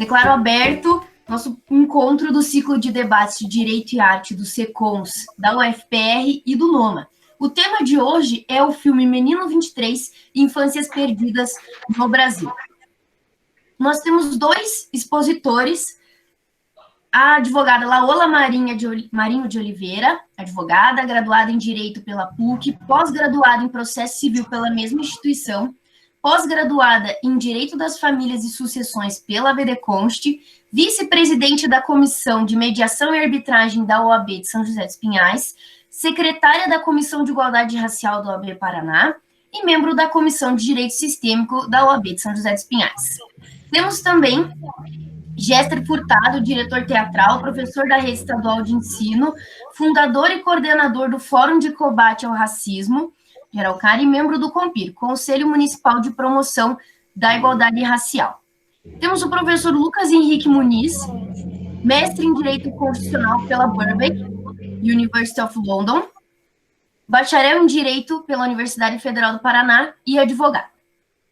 Declaro aberto nosso encontro do ciclo de debates de Direito e Arte do SECONS, da UFPR e do NOMA. O tema de hoje é o filme Menino 23, Infâncias Perdidas no Brasil. Nós temos dois expositores, a advogada Laola Marinho de Oliveira, advogada, graduada em Direito pela PUC, pós-graduada em Processo Civil pela mesma instituição, pós-graduada em Direito das Famílias e Sucessões pela ABDConst, vice-presidente da Comissão de Mediação e Arbitragem da OAB de São José dos Pinhais, secretária da Comissão de Igualdade Racial da OAB Paraná e membro da Comissão de Direito Sistêmico da OAB de São José dos Pinhais. Temos também Géster Furtado, diretor teatral, professor da Rede Estadual de Ensino, fundador e coordenador do Fórum de Combate ao Racismo, de Araucária, e membro do COMPIR, Conselho Municipal de Promoção da Igualdade Racial. Temos o professor Lucas Henrique Muniz, mestre em Direito Constitucional pela Birkbeck University of London, bacharel em Direito pela Universidade Federal do Paraná e advogado.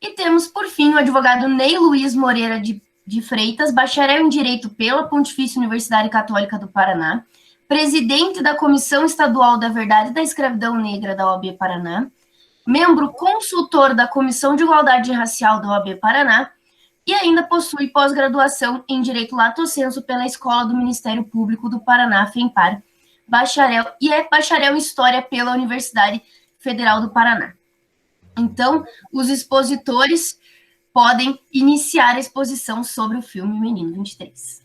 E temos, por fim, o advogado Ney Luiz Moreira de Freitas, bacharel em Direito pela Pontifícia Universidade Católica do Paraná, presidente da Comissão Estadual da Verdade e da Escravidão Negra da OAB Paraná, membro consultor da Comissão de Igualdade Racial da OAB Paraná e ainda possui pós-graduação em Direito Lato Sensu pela Escola do Ministério Público do Paraná, FEMPAR, bacharel em História pela Universidade Federal do Paraná. Então, os expositores podem iniciar a exposição sobre o filme Menino 23.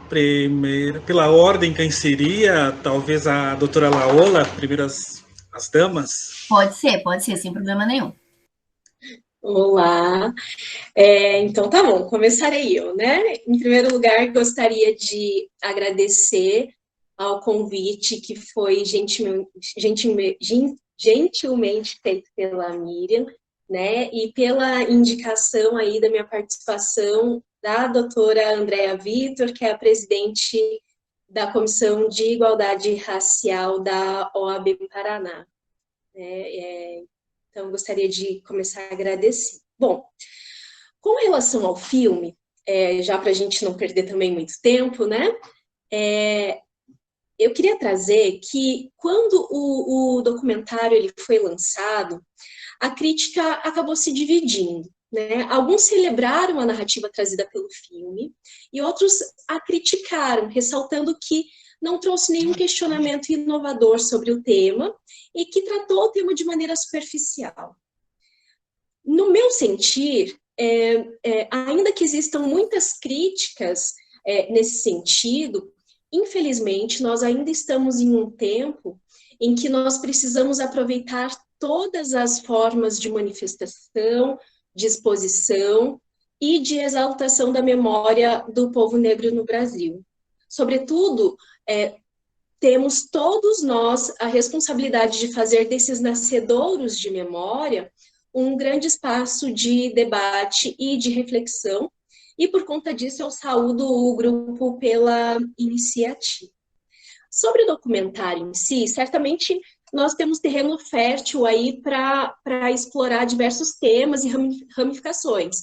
Primeiro, pela ordem, quem seria? Talvez a doutora Laola, primeiro as damas? Pode ser, sem problema nenhum. Olá, então tá bom, começarei eu, né? Em primeiro lugar, gostaria de agradecer ao convite que foi gentilmente feito pela Miriam, né? E pela indicação aí da minha participação da doutora Andréa Vitor, que é a presidente da Comissão de Igualdade Racial da OAB Paraná. Então, gostaria de começar a agradecer. Bom, com relação ao filme, já para a gente não perder também muito tempo, né? Eu queria trazer que, quando o documentário ele foi lançado, a crítica acabou se dividindo, né? Alguns celebraram a narrativa trazida pelo filme e outros a criticaram, ressaltando que não trouxe nenhum questionamento inovador sobre o tema e que tratou o tema de maneira superficial. No meu sentir, ainda que existam muitas críticas nesse sentido, infelizmente, nós ainda estamos em um tempo em que nós precisamos aproveitar todas as formas de manifestação, de exposição e de exaltação da memória do povo negro no Brasil. Sobretudo, temos todos nós a responsabilidade de fazer desses nascedouros de memória um grande espaço de debate e de reflexão, e por conta disso eu saúdo o grupo pela iniciativa. Sobre o documentário em si, certamente nós temos terreno fértil aí para explorar diversos temas e ramificações,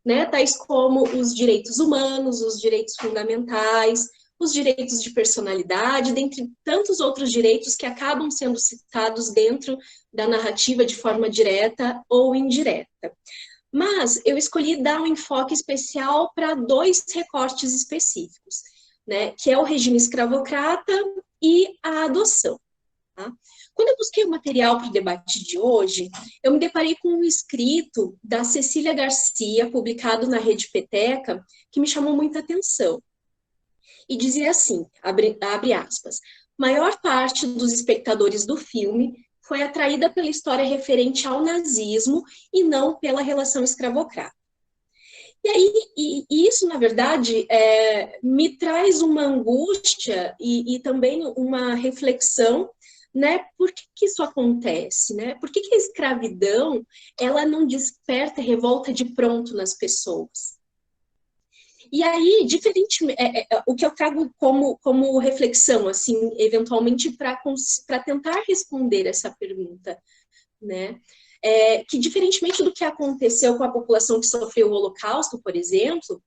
né? Tais como os direitos humanos, os direitos fundamentais, os direitos de personalidade, dentre tantos outros direitos que acabam sendo citados dentro da narrativa de forma direta ou indireta. Mas eu escolhi dar um enfoque especial para dois recortes específicos, né, que é o regime escravocrata e a adoção. Tá? Quando eu busquei o material para o debate de hoje, eu me deparei com um escrito da Cecília Garcia, publicado na Rede Peteca, que me chamou muita atenção. E dizia assim, abre aspas, maior parte dos espectadores do filme foi atraída pela história referente ao nazismo e não pela relação escravocrata. E aí, isso, na verdade, me traz uma angústia e também uma reflexão, né? Por que isso acontece, né? Por que a escravidão, ela não desperta revolta de pronto nas pessoas? E aí, o que eu trago como reflexão, assim, eventualmente, para tentar responder essa pergunta, né? que diferentemente do que aconteceu com a população que sofreu o Holocausto, por exemplo,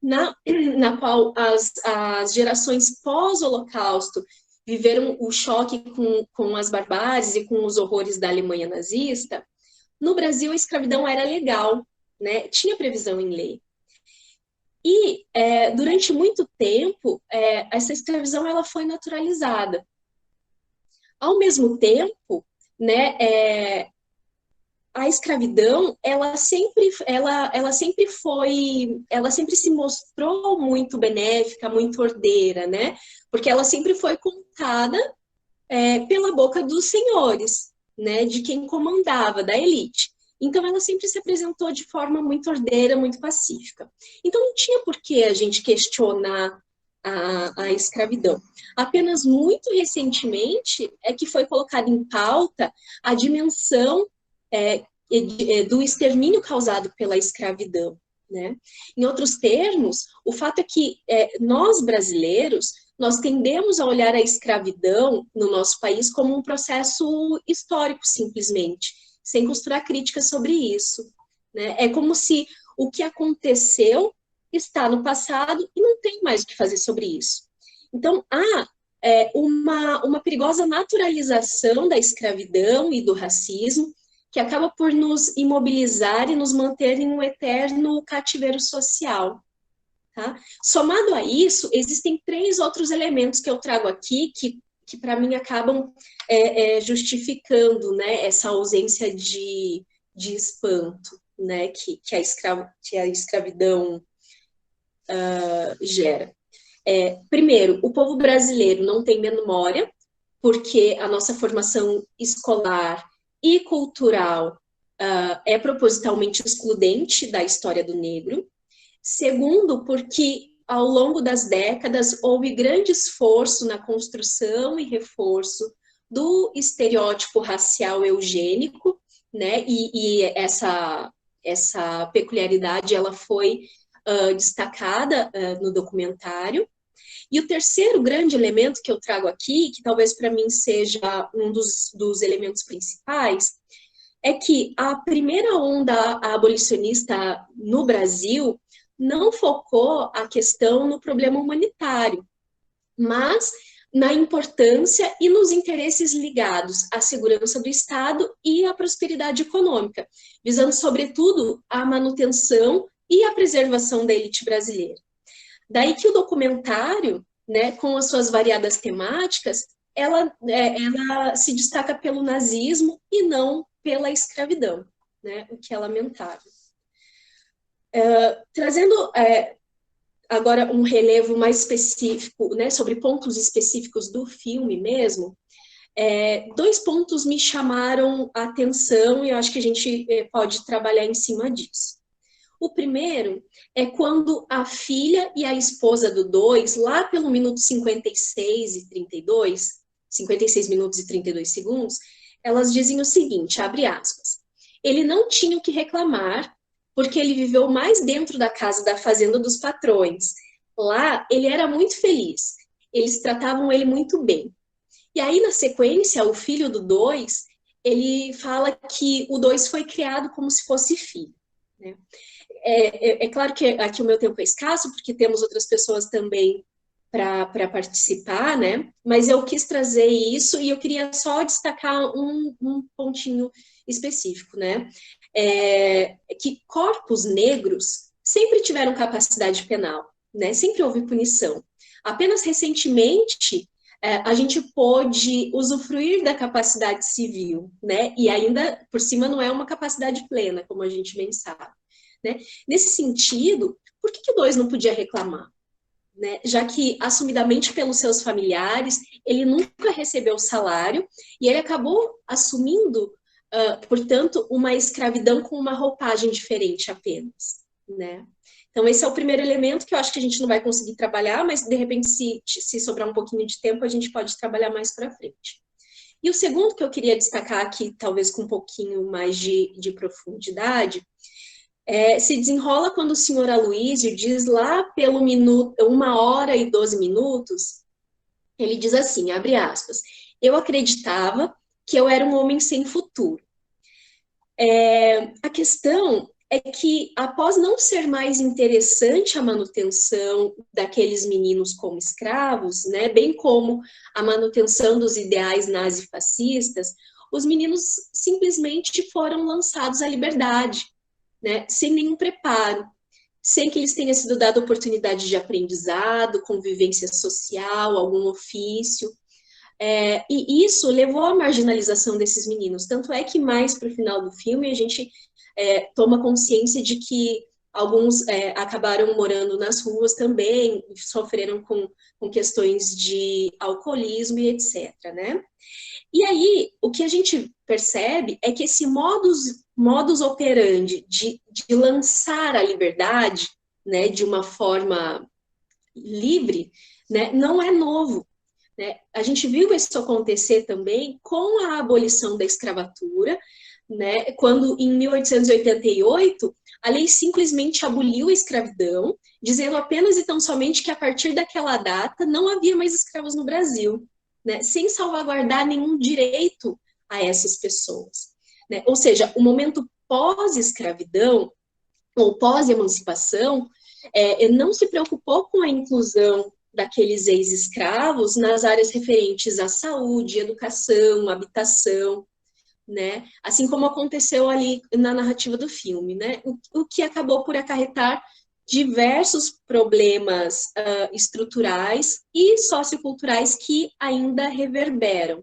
na qual as gerações pós-Holocausto viveram o choque com as barbáries e com os horrores da Alemanha nazista, no Brasil a escravidão era legal, né? Tinha previsão em lei. E durante muito tempo, essa escravidão ela foi naturalizada. Ao mesmo tempo, né, a escravidão ela sempre se mostrou muito benéfica, muito ordeira, né? Porque ela sempre foi contada pela boca dos senhores, né? De quem comandava, da elite. Então ela sempre se apresentou de forma muito ordeira, muito pacífica. Então não tinha por que a gente questionar a escravidão. Apenas muito recentemente é que foi colocada em pauta a dimensão do extermínio causado pela escravidão, né? Em outros termos, o fato é que nós brasileiros, nós tendemos a olhar a escravidão no nosso país como um processo histórico, simplesmente, sem costurar críticas sobre isso, né? É como se o que aconteceu está no passado e não tem mais o que fazer sobre isso. Então, há uma perigosa naturalização da escravidão e do racismo, que acaba por nos imobilizar e nos manter em um eterno cativeiro social. Tá? Somado a isso, existem 3 outros elementos que eu trago aqui, que para mim acabam justificando, né, essa ausência de espanto, né, que a escravidão gera. Primeiro, o povo brasileiro não tem memória, porque a nossa formação escolar e cultural é propositalmente excludente da história do negro. Segundo, porque ao longo das décadas houve grande esforço na construção e reforço do estereótipo racial eugênico, né? E essa peculiaridade ela foi destacada no documentário. E o terceiro grande elemento que eu trago aqui, que talvez para mim seja um dos elementos principais, é que a primeira onda abolicionista no Brasil não focou a questão no problema humanitário, mas na importância e nos interesses ligados à segurança do Estado e à prosperidade econômica, visando, sobretudo, a manutenção e a preservação da elite brasileira. Daí que o documentário, né, com as suas variadas temáticas, ela se destaca pelo nazismo e não pela escravidão, né, o que é lamentável. Trazendo agora um relevo mais específico, né, sobre pontos específicos do filme mesmo, 2 pontos me chamaram a atenção e eu acho que a gente pode trabalhar em cima disso. O primeiro é quando a filha e a esposa do 2, lá pelo minuto 56 minutos e 32 segundos, elas dizem o seguinte, abre aspas, ele não tinha o que reclamar, porque ele viveu mais dentro da casa da fazenda dos patrões. Lá, ele era muito feliz, eles tratavam ele muito bem. E aí, na sequência, o filho do 2, ele fala que o 2 foi criado como se fosse filho, né? É claro que aqui o meu tempo é escasso, porque temos outras pessoas também para participar, né? Mas eu quis trazer isso e eu queria só destacar um pontinho específico, né? Que corpos negros sempre tiveram capacidade penal, né? Sempre houve punição. Apenas recentemente a gente pôde usufruir da capacidade civil, né? E ainda por cima não é uma capacidade plena, como a gente bem sabe. Né? Nesse sentido, por que o 2 não podia reclamar? Né? Já que, assumidamente pelos seus familiares, ele nunca recebeu salário e ele acabou assumindo, portanto, uma escravidão com uma roupagem diferente apenas. Né? Então, esse é o primeiro elemento que eu acho que a gente não vai conseguir trabalhar, mas, de repente, se sobrar um pouquinho de tempo, a gente pode trabalhar mais para frente. E o segundo que eu queria destacar aqui, talvez com um pouquinho mais de profundidade, se desenrola quando o senhor Aloysio diz lá pelo 1h12, ele diz assim, abre aspas, eu acreditava que eu era um homem sem futuro. A questão é que, após não ser mais interessante a manutenção daqueles meninos como escravos, né, bem como a manutenção dos ideais nazifascistas, os meninos simplesmente foram lançados à liberdade, né, sem nenhum preparo, sem que eles tenham sido dado oportunidade de aprendizado, convivência social, algum ofício. E isso levou à marginalização desses meninos. Tanto é que mais para o final do filme a gente toma consciência de que alguns acabaram morando nas ruas também, sofreram com questões de alcoolismo e etc., né? E aí, o que a gente percebe é que esse modus operandi de lançar a liberdade, né, de uma forma livre, né, não é novo. Né? A gente viu isso acontecer também com a abolição da escravatura, né? Quando em 1888 a lei simplesmente aboliu a escravidão, dizendo apenas e tão somente que a partir daquela data não havia mais escravos no Brasil, né? Sem salvaguardar nenhum direito a essas pessoas. Né? Ou seja, o momento pós-escravidão ou pós-emancipação não se preocupou com a inclusão daqueles ex-escravos nas áreas referentes à saúde, educação, habitação, né? Assim como aconteceu ali na narrativa do filme, né? O que acabou por acarretar diversos problemas estruturais e socioculturais que ainda reverberam.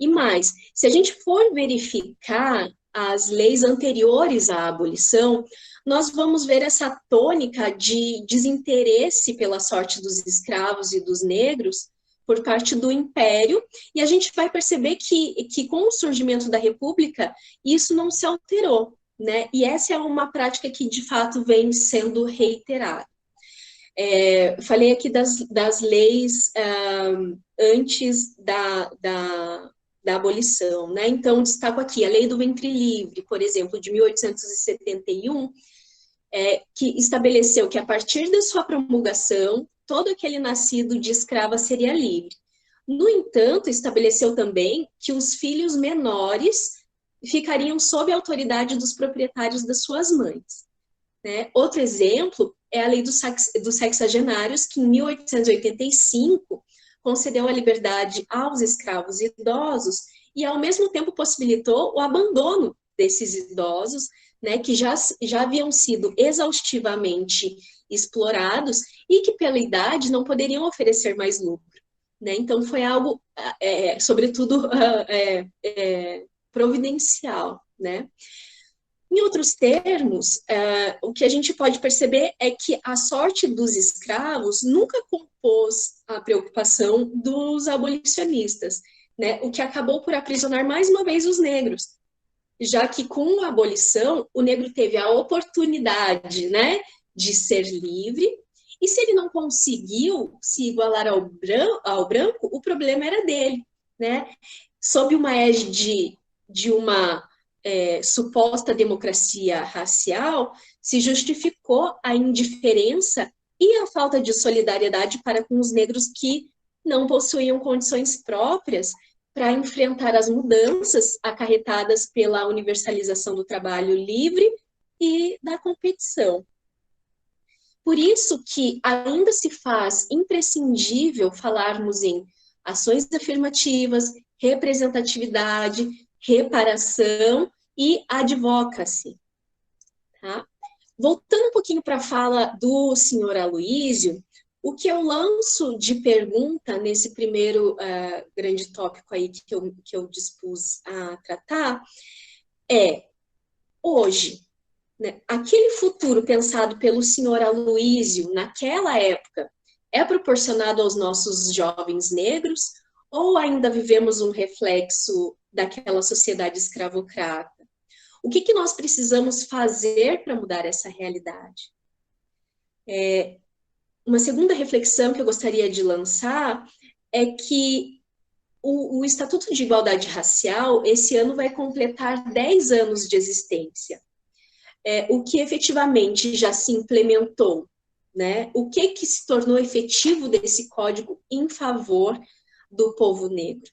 E mais, se a gente for verificar as leis anteriores à abolição, nós vamos ver essa tônica de desinteresse pela sorte dos escravos e dos negros por parte do Império, e a gente vai perceber que com o surgimento da República, isso não se alterou, né? E essa é uma prática que, de fato, vem sendo reiterada. Falei aqui das leis antes da abolição, né? Então, destaco aqui a Lei do Ventre Livre, por exemplo, de 1871, que estabeleceu que, a partir da sua promulgação, todo aquele nascido de escrava seria livre. No entanto, estabeleceu também que os filhos menores ficariam sob a autoridade dos proprietários das suas mães. Né? Outro exemplo é a Lei dos Sexagenários, que em 1885 concedeu a liberdade aos escravos idosos e, ao mesmo tempo, possibilitou o abandono desses idosos, né, que já haviam sido exaustivamente explorados e que, pela idade, não poderiam oferecer mais lucro. Né? Então, foi algo, sobretudo, providencial. Né? Em outros termos, o que a gente pode perceber é que a sorte dos escravos nunca compôs a preocupação dos abolicionistas, né? O que acabou por aprisionar mais uma vez os negros, já que com a abolição o negro teve a oportunidade, né, de ser livre, e se ele não conseguiu se igualar ao branco, o problema era dele, né? Sob uma égide de uma suposta democracia racial, se justificou a indiferença e a falta de solidariedade para com os negros que não possuíam condições próprias para enfrentar as mudanças acarretadas pela universalização do trabalho livre e da competição. Por isso que ainda se faz imprescindível falarmos em ações afirmativas, representatividade, reparação e advocacy. Tá? Voltando um pouquinho para a fala do senhor Aloísio, o que eu lanço de pergunta nesse primeiro grande tópico aí que eu dispus a tratar é, hoje, né, aquele futuro pensado pelo senhor Aloísio naquela época é proporcionado aos nossos jovens negros ou ainda vivemos um reflexo daquela sociedade escravocrata? O que nós precisamos fazer para mudar essa realidade? Uma segunda reflexão que eu gostaria de lançar é que o Estatuto de Igualdade Racial, esse ano, vai completar 10 anos de existência. O que efetivamente já se implementou, né? O que se tornou efetivo desse código em favor do povo negro?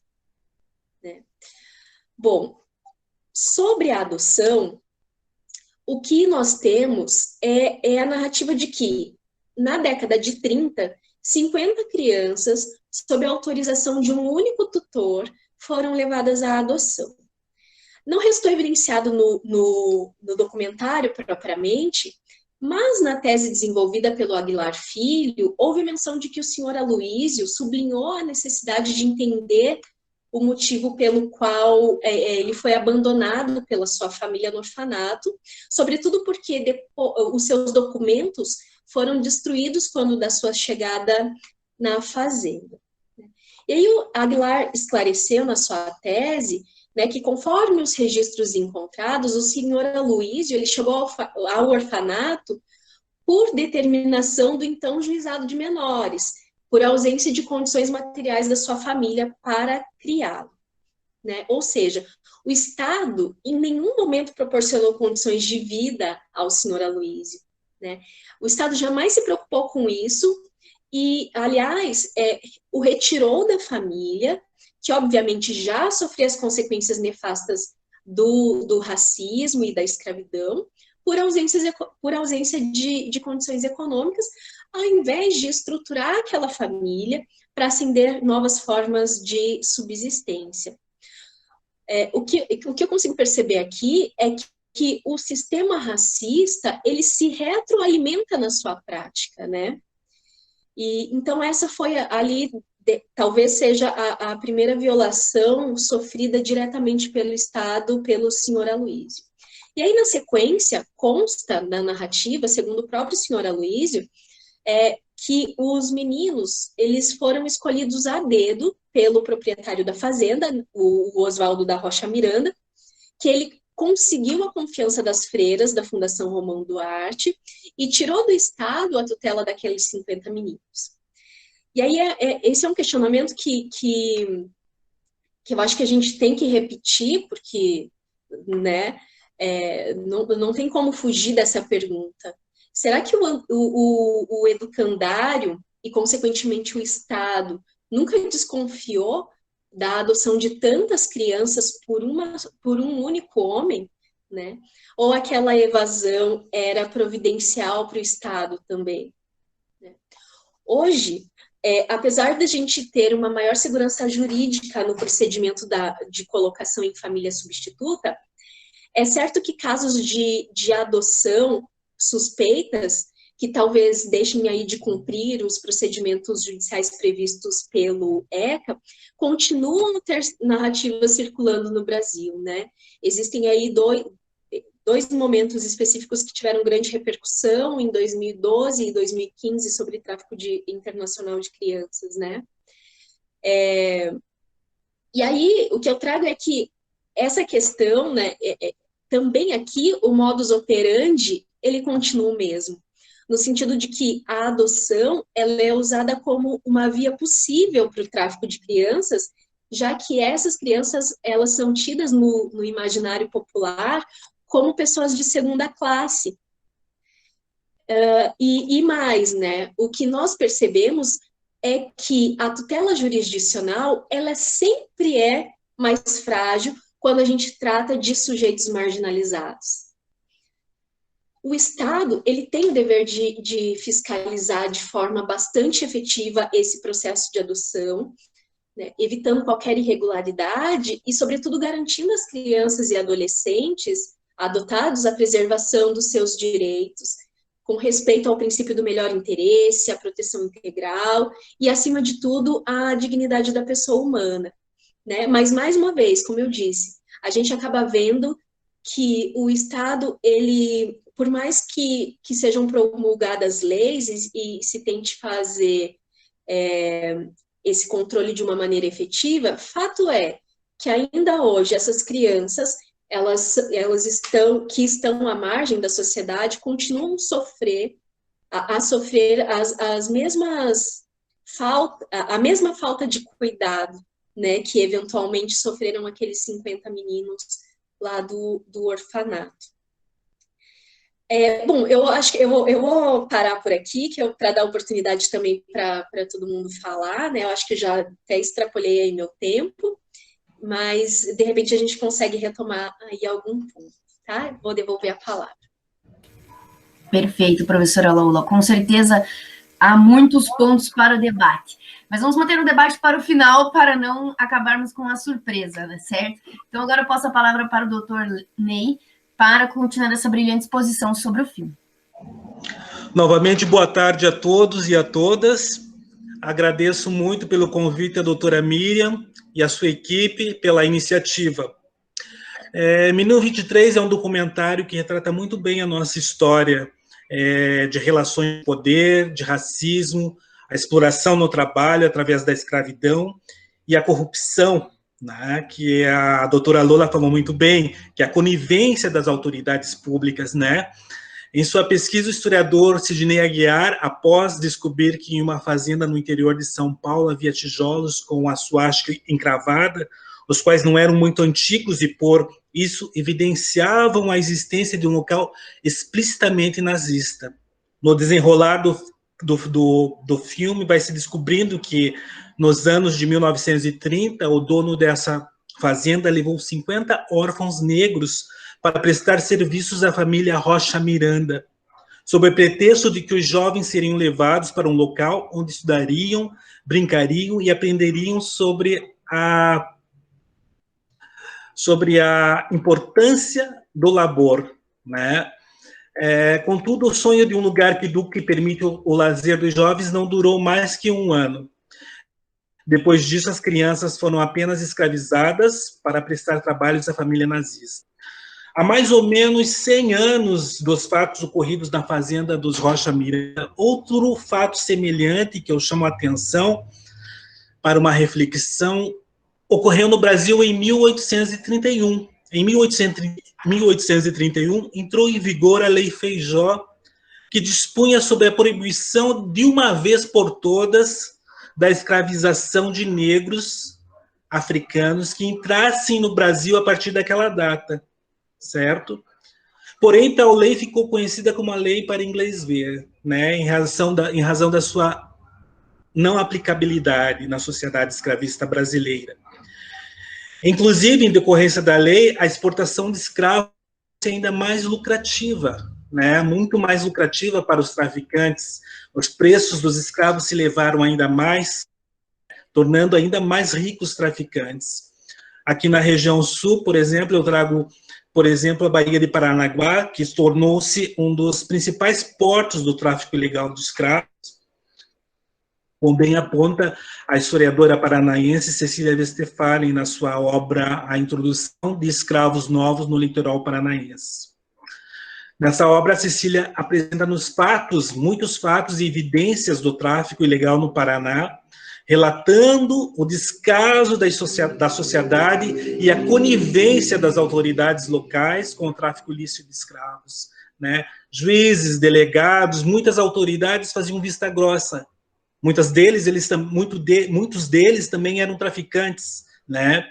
Né? Bom, sobre a adoção, o que nós temos é a narrativa de que, na década de 30, 50 crianças, sob a autorização de um único tutor, foram levadas à adoção. Não restou evidenciado no documentário propriamente, mas na tese desenvolvida pelo Aguilar Filho, houve menção de que o senhor Aloísio sublinhou a necessidade de entender o motivo pelo qual ele foi abandonado pela sua família no orfanato, sobretudo porque os seus documentos foram destruídos quando da sua chegada na fazenda. E aí o Aguilar esclareceu na sua tese, né, que conforme os registros encontrados, o senhor Aloísio ele chegou ao orfanato por determinação do então juizado de menores, por ausência de condições materiais da sua família para criá-lo, né? Ou seja, o Estado em nenhum momento proporcionou condições de vida ao senhor Aloísio, né? O Estado jamais se preocupou com isso e, aliás, o retirou da família, que obviamente já sofria as consequências nefastas do racismo e da escravidão, por ausência de condições econômicas, ao invés de estruturar aquela família para acender novas formas de subsistência. O que eu consigo perceber aqui é que o sistema racista, ele se retroalimenta na sua prática, né? E, então, essa foi ali, talvez seja a primeira violação sofrida diretamente pelo Estado, pelo senhor Aloísio. E aí, na sequência, consta na narrativa, segundo o próprio senhor Aloísio, que os meninos, eles foram escolhidos a dedo pelo proprietário da fazenda, o Oswaldo da Rocha Miranda, que ele conseguiu a confiança das freiras da Fundação Romão Duarte e tirou do Estado a tutela daqueles 50 meninos. E aí, esse é um questionamento que eu acho que a gente tem que repetir, porque, né, não tem como fugir dessa pergunta. Será que o educandário e, consequentemente, o Estado nunca desconfiou da adoção de tantas crianças por um único homem, né? Ou aquela evasão era providencial para o Estado também? Né? Hoje, apesar de a gente ter uma maior segurança jurídica no procedimento de colocação em família substituta, é certo que casos de adoção suspeitas, que talvez deixem aí de cumprir os procedimentos judiciais previstos pelo ECA, continuam a ter narrativas circulando no Brasil, né? Existem aí dois momentos específicos que tiveram grande repercussão, em 2012 e 2015, sobre tráfico internacional de crianças, né? E aí, o que eu trago é que essa questão, né, também aqui, o modus operandi, ele continua o mesmo, no sentido de que a adoção, ela é usada como uma via possível para o tráfico de crianças, já que essas crianças, elas são tidas no imaginário popular como pessoas de segunda classe. E mais, né, o que nós percebemos é que a tutela jurisdicional, ela sempre é mais frágil quando a gente trata de sujeitos marginalizados. O Estado, ele tem o dever de fiscalizar de forma bastante efetiva esse processo de adoção, né, evitando qualquer irregularidade e, sobretudo, garantindo às crianças e adolescentes adotados a preservação dos seus direitos, com respeito ao princípio do melhor interesse, à proteção integral e, acima de tudo, à dignidade da pessoa humana, né? Mas, mais uma vez, como eu disse, a gente acaba vendo que o Estado, ele, por mais que sejam promulgadas leis e se tente fazer esse controle de uma maneira efetiva, fato é que ainda hoje essas crianças, elas estão à margem da sociedade, continuam a sofrer a mesma falta de cuidado, né, que eventualmente sofreram aqueles 50 meninos lá do orfanato. Bom, eu acho que eu vou parar por aqui, para dar oportunidade também para todo mundo falar, né? Eu acho que eu já até extrapolei aí meu tempo. mas de repente a gente consegue retomar aí algum ponto, tá? Vou devolver a palavra. Perfeito, professora Lola. Com certeza há muitos pontos para o debate. Mas vamos manter o debate para o final, para não acabarmos com a surpresa, né, certo? Então, agora eu passo a palavra para o doutor Ney, para continuar essa brilhante exposição sobre o filme. Novamente, boa tarde a todos e a todas. Agradeço muito pelo convite à doutora Miriam e à sua equipe pela iniciativa. Menino 23 é um documentário que retrata muito bem a nossa história de relações de poder, de racismo, a exploração no trabalho através da escravidão e a corrupção, né, que a doutora Lola falou muito bem, que é a conivência das autoridades públicas, né? Em sua pesquisa, o historiador Sidney Aguiar, após descobrir que em uma fazenda no interior de São Paulo havia tijolos com a suástica encravada, os quais não eram muito antigos e, por isso, evidenciavam a existência de um local explicitamente nazista. No desenrolar do filme, vai se descobrindo que, nos anos de 1930, o dono dessa fazenda levou 50 órfãos negros para prestar serviços à família Rocha Miranda, sob o pretexto de que os jovens seriam levados para um local onde estudariam, brincariam e aprenderiam sobre a importância do labor, né? Contudo, o sonho de um lugar que permite o lazer dos jovens não durou mais que um ano. Depois disso, as crianças foram apenas escravizadas para prestar trabalhos à família nazista. Há mais ou menos 100 anos dos fatos ocorridos na fazenda dos Rocha Miranda, outro fato semelhante que eu chamo a atenção para uma reflexão ocorreu no Brasil em 1831. Em 1831, entrou em vigor a Lei Feijó, que dispunha sobre a proibição de uma vez por todas da escravização de negros africanos que entrassem no Brasil a partir daquela data, certo? Porém, tal lei ficou conhecida como a Lei para Inglês Ver, né, em razão da sua não aplicabilidade na sociedade escravista brasileira. Inclusive, em decorrência da lei, a exportação de escravos é ainda mais lucrativa, né? Muito mais lucrativa para os traficantes. Os preços dos escravos se elevaram ainda mais, tornando ainda mais ricos os traficantes. Aqui na região sul, por exemplo, eu trago, por exemplo, a Baía de Paranaguá, que tornou-se um dos principais portos do tráfico ilegal de escravos, como bem aponta a historiadora paranaense Cecília Westphalen na sua obra A Introdução de Escravos Novos no Litoral Paranaense. Nessa obra, a Cecília apresenta-nos fatos, muitos fatos e evidências do tráfico ilegal no Paraná, relatando o descaso da sociedade e a conivência das autoridades locais com o tráfico ilícito de escravos, né? Juízes, delegados, muitas autoridades faziam vista grossa. Muitos deles também eram traficantes, né?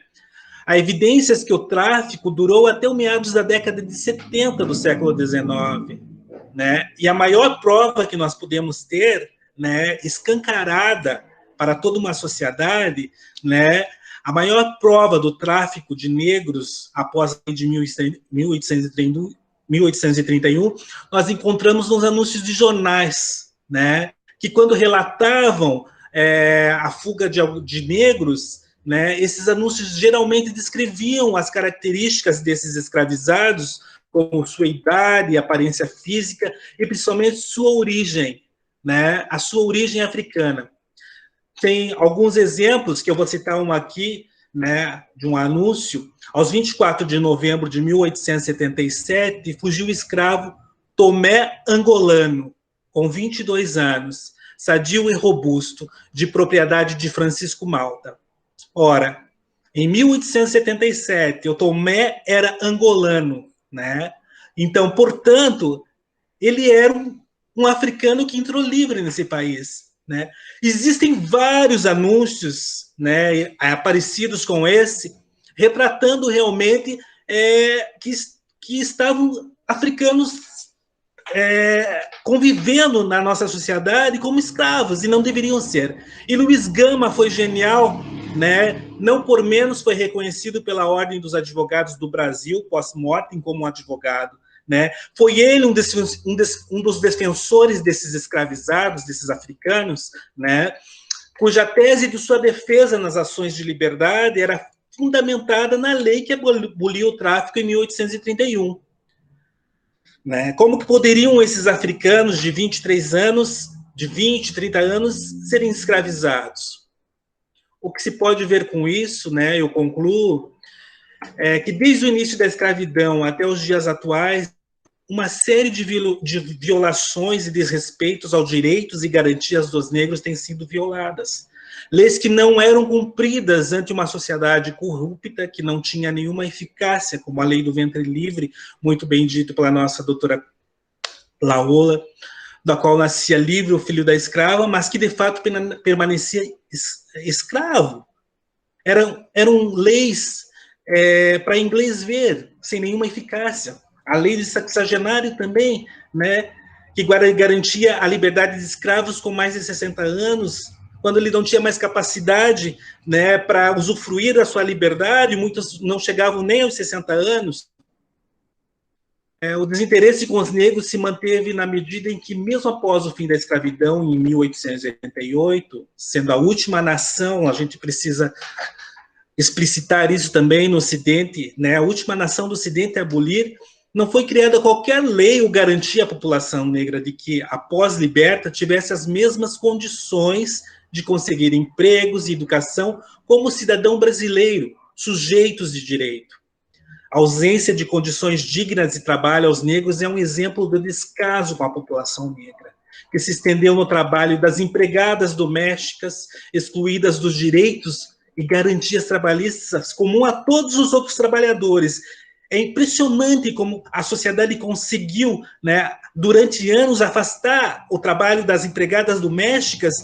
Há evidências que o tráfico durou até o meados da década de 70 do século XIX, né? E a maior prova que nós podemos ter, né, escancarada para toda uma sociedade, né, a maior prova do tráfico de negros após a lei de 1831, nós encontramos nos anúncios de jornais, né, que quando relatavam a fuga de negros, né, esses anúncios geralmente descreviam as características desses escravizados, como sua idade, aparência física e principalmente sua origem, né, a sua origem africana. Tem alguns exemplos, que eu vou citar um aqui, né, de um anúncio. Aos 24 de novembro de 1877, fugiu o escravo Tomé Angolano, com 22 anos, sadio e robusto, de propriedade de Francisco Malta. Ora, em 1877, o Tomé era angolano, né? Então, portanto, ele era um africano que entrou livre nesse país, né? Existem vários anúncios, né, parecidos com esse, retratando realmente que estavam africanos convivendo na nossa sociedade como escravos, e não deveriam ser. E Luiz Gama foi genial né? Não por menos foi reconhecido pela Ordem dos Advogados do Brasil, pós-mortem, como um advogado, né? Foi ele um dos defensores desses escravizados, desses africanos, né? Cuja tese de sua defesa nas ações de liberdade era fundamentada na lei que aboliu o tráfico em 1831. Né? Como que poderiam esses africanos de 23 anos, de 20, 30 anos, serem escravizados? O que se pode ver com isso, né, eu concluo, é que desde o início da escravidão até os dias atuais, uma série de violações e desrespeitos aos direitos e garantias dos negros têm sido violadas. Leis que não eram cumpridas ante uma sociedade corrupta, que não tinha nenhuma eficácia, como a lei do ventre livre, muito bem dito pela nossa doutora Laola, da qual nascia livre o filho da escrava, mas que de fato permanecia escravo. Eram leis para inglês ver, sem nenhuma eficácia. A lei de sexagenário também, né, que garantia a liberdade de escravos com mais de 60 anos, quando ele não tinha mais capacidade, né, para usufruir da sua liberdade, muitos não chegavam nem aos 60 anos. O desinteresse com os negros se manteve na medida em que, mesmo após o fim da escravidão, em 1888, sendo a última nação, a gente precisa explicitar isso também no Ocidente, né, a última nação do Ocidente a abolir, não foi criada qualquer lei ou garantia à população negra de que, após liberta, tivesse as mesmas condições de conseguir empregos e educação como cidadão brasileiro, sujeitos de direito. A ausência de condições dignas de trabalho aos negros é um exemplo do descaso com a população negra, que se estendeu no trabalho das empregadas domésticas, excluídas dos direitos e garantias trabalhistas comum a todos os outros trabalhadores. É impressionante como a sociedade conseguiu, né, durante anos, afastar o trabalho das empregadas domésticas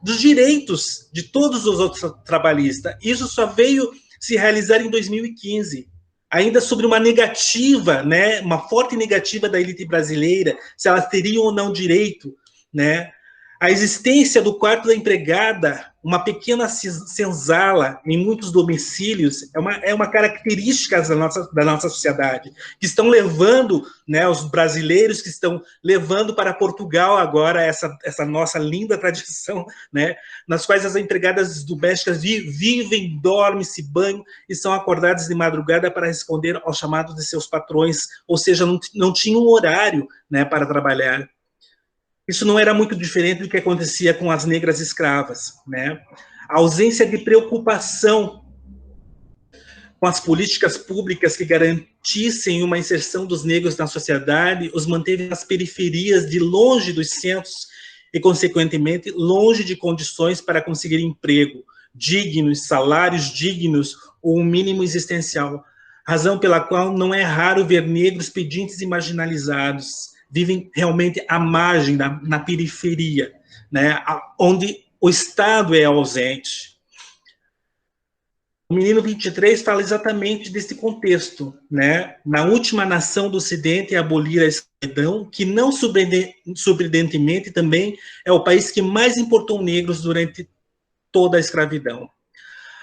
dos direitos de todos os outros trabalhistas. Isso só veio se realizar em 2015. Ainda sobre uma negativa, né, uma forte negativa da elite brasileira, se elas teriam ou não direito, né? A existência do quarto da empregada, uma pequena senzala em muitos domicílios, é uma característica da nossa sociedade, que estão levando, né, os brasileiros que estão levando para Portugal agora essa nossa linda tradição, né, nas quais as empregadas domésticas vivem, dormem, se banham e são acordadas de madrugada para responder ao chamado de seus patrões, ou seja, não tinham horário, né, para trabalhar. Isso não era muito diferente do que acontecia com as negras escravas, né? A ausência de preocupação com as políticas públicas que garantissem uma inserção dos negros na sociedade os manteve nas periferias, de longe dos centros e, consequentemente, longe de condições para conseguir emprego dignos, salários dignos ou um mínimo existencial, razão pela qual não é raro ver negros pedintes e marginalizados vivem realmente à margem, na periferia, né, onde o Estado é ausente. O Menino 23 fala exatamente desse contexto, né, na última nação do Ocidente a abolir a escravidão, que não surpreendentemente também é o país que mais importou negros durante toda a escravidão.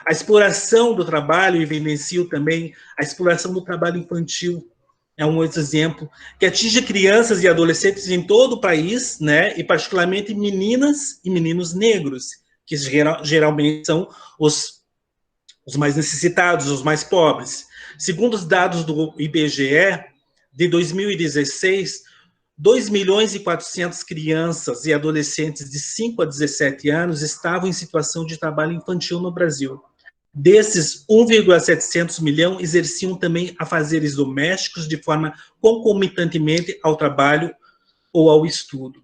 A exploração do trabalho evidencia também a exploração do trabalho infantil. É um outro exemplo, que atinge crianças e adolescentes em todo o país, né, e particularmente meninas e meninos negros, que geralmente são os mais necessitados, os mais pobres. Segundo os dados do IBGE, de 2016, 2.400.000 crianças e adolescentes de 5 a 17 anos estavam em situação de trabalho infantil no Brasil. Desses, 1,7 milhão exerciam também afazeres domésticos de forma concomitantemente ao trabalho ou ao estudo.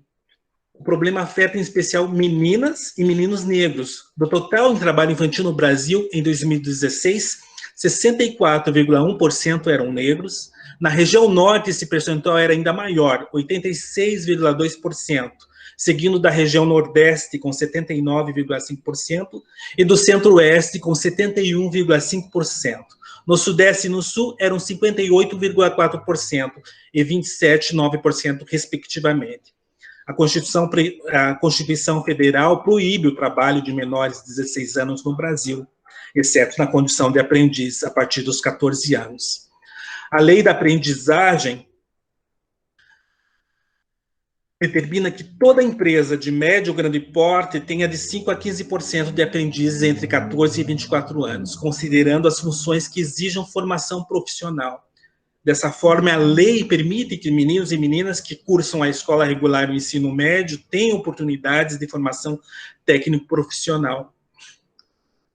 O problema afeta em especial meninas e meninos negros. Do total em trabalho infantil no Brasil, em 2016, 64,1% eram negros. Na região norte, esse percentual era ainda maior, 86,2%. Seguindo da região nordeste com 79,5% e do centro-oeste com 71,5%. No sudeste e no sul eram 58,4% e 27,9%, respectivamente. A Constituição Federal proíbe o trabalho de menores de 16 anos no Brasil. exceto na condição de aprendiz a partir dos 14 anos. A lei da aprendizagem determina que toda empresa de médio ou grande porte tenha de 5 a 15% de aprendizes entre 14 e 24 anos, considerando as funções que exijam formação profissional. Dessa forma, a lei permite que meninos e meninas que cursam a escola regular e o ensino médio tenham oportunidades de formação técnico-profissional.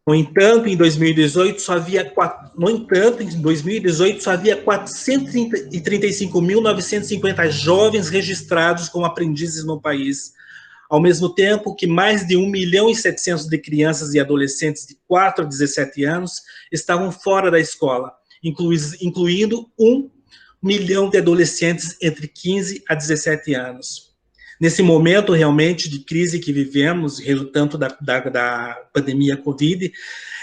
No entanto, em 2018, só havia 435.950 jovens registrados como aprendizes no país, ao mesmo tempo que mais de 1.700.000 de crianças e adolescentes de 4 a 17 anos estavam fora da escola, incluindo 1 milhão de adolescentes entre 15 a 17 anos. Nesse momento, realmente, de crise que vivemos, resultante da pandemia Covid,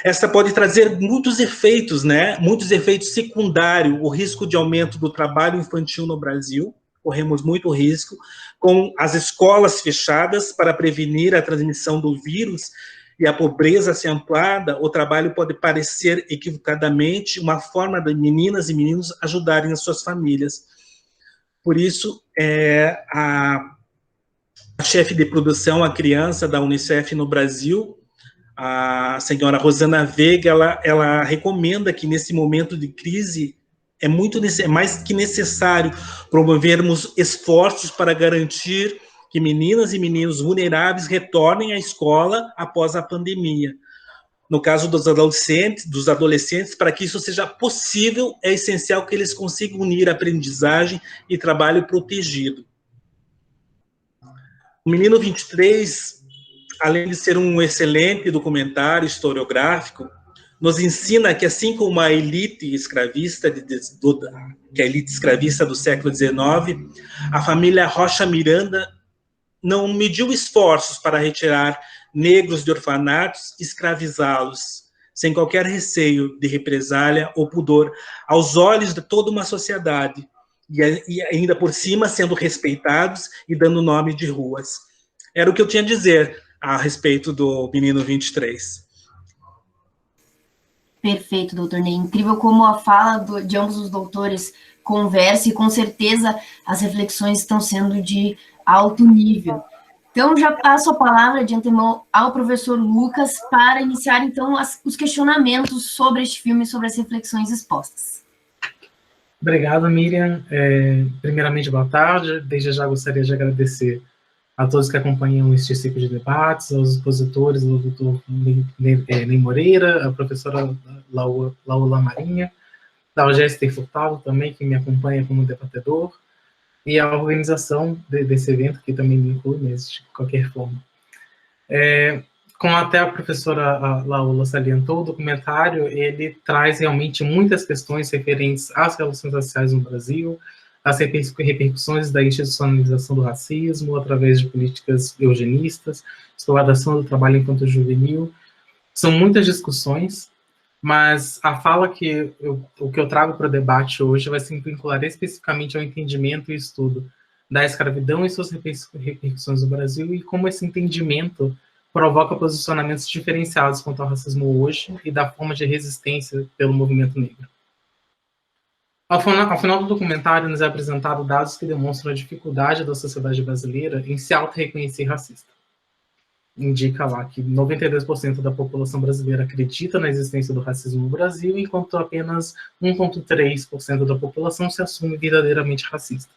essa pode trazer muitos efeitos, né? Muitos efeitos secundários, o risco de aumento do trabalho infantil no Brasil, corremos muito risco, com as escolas fechadas para prevenir a transmissão do vírus e a pobreza acentuada, o trabalho pode parecer equivocadamente uma forma de meninas e meninos ajudarem as suas famílias. Por isso, a chefe de produção, a criança da Unicef no Brasil, a senhora Rosana Veiga, ela recomenda que nesse momento de crise é mais que necessário promovermos esforços para garantir que meninas e meninos vulneráveis retornem à escola após a pandemia. No caso dos adolescentes, para que isso seja possível, é essencial que eles consigam unir aprendizagem e trabalho protegido. O Menino 23, além de ser um excelente documentário historiográfico, nos ensina que, assim como a elite escravista, do século XIX, a família Rocha Miranda não mediu esforços para retirar negros de orfanatos e escravizá-los, sem qualquer receio de represália ou pudor, aos olhos de toda uma sociedade, e ainda por cima sendo respeitados e dando nome de ruas. Era o que eu tinha a dizer a respeito do Menino 23. Perfeito, doutor Ney. Incrível como a fala de ambos os doutores conversa, e com certeza as reflexões estão sendo de alto nível. Então, já passo a palavra de antemão ao professor Lucas para iniciar, então, os questionamentos sobre este filme, sobre as reflexões expostas. Obrigado, Miriam. Primeiramente, boa tarde. Desde já gostaria de agradecer a todos que acompanham este ciclo de debates, aos expositores, ao doutor Ney Moreira, a professora Laura Marinha, da Jéssica Furtado também, que me acompanha como debatedor, e a organização desse evento, que também me inclui, mas de qualquer forma. Como até a professora Laura salientou, o documentário ele traz realmente muitas questões referentes às relações raciais no Brasil, as repercussões da institucionalização do racismo através de políticas eugenistas, exploração do trabalho enquanto juvenil. São muitas discussões, mas a fala o que eu trago para o debate hoje vai se vincular especificamente ao entendimento e estudo da escravidão e suas repercussões no Brasil, e como esse entendimento provoca posicionamentos diferenciados quanto ao racismo hoje e da forma de resistência pelo movimento negro. Ao final do documentário, nos é apresentado dados que demonstram a dificuldade da sociedade brasileira em se auto-reconhecer racista. Indica lá que 92% da população brasileira acredita na existência do racismo no Brasil, enquanto apenas 1,3% da população se assume verdadeiramente racista.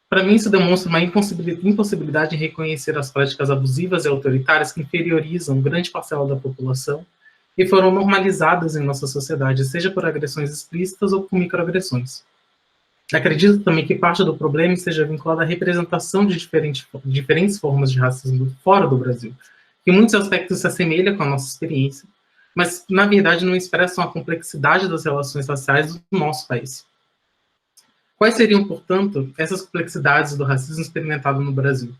Para mim, isso demonstra uma impossibilidade em reconhecer as práticas abusivas e autoritárias que inferiorizam grande parcela da população e foram normalizadas em nossa sociedade, seja por agressões explícitas ou por microagressões. Acredito também que parte do problema esteja vinculado à representação de diferentes formas de racismo fora do Brasil, que em muitos aspectos se assemelha com a nossa experiência, mas, na verdade, não expressam a complexidade das relações raciais do nosso país. Quais seriam, portanto, essas complexidades do racismo experimentado no Brasil?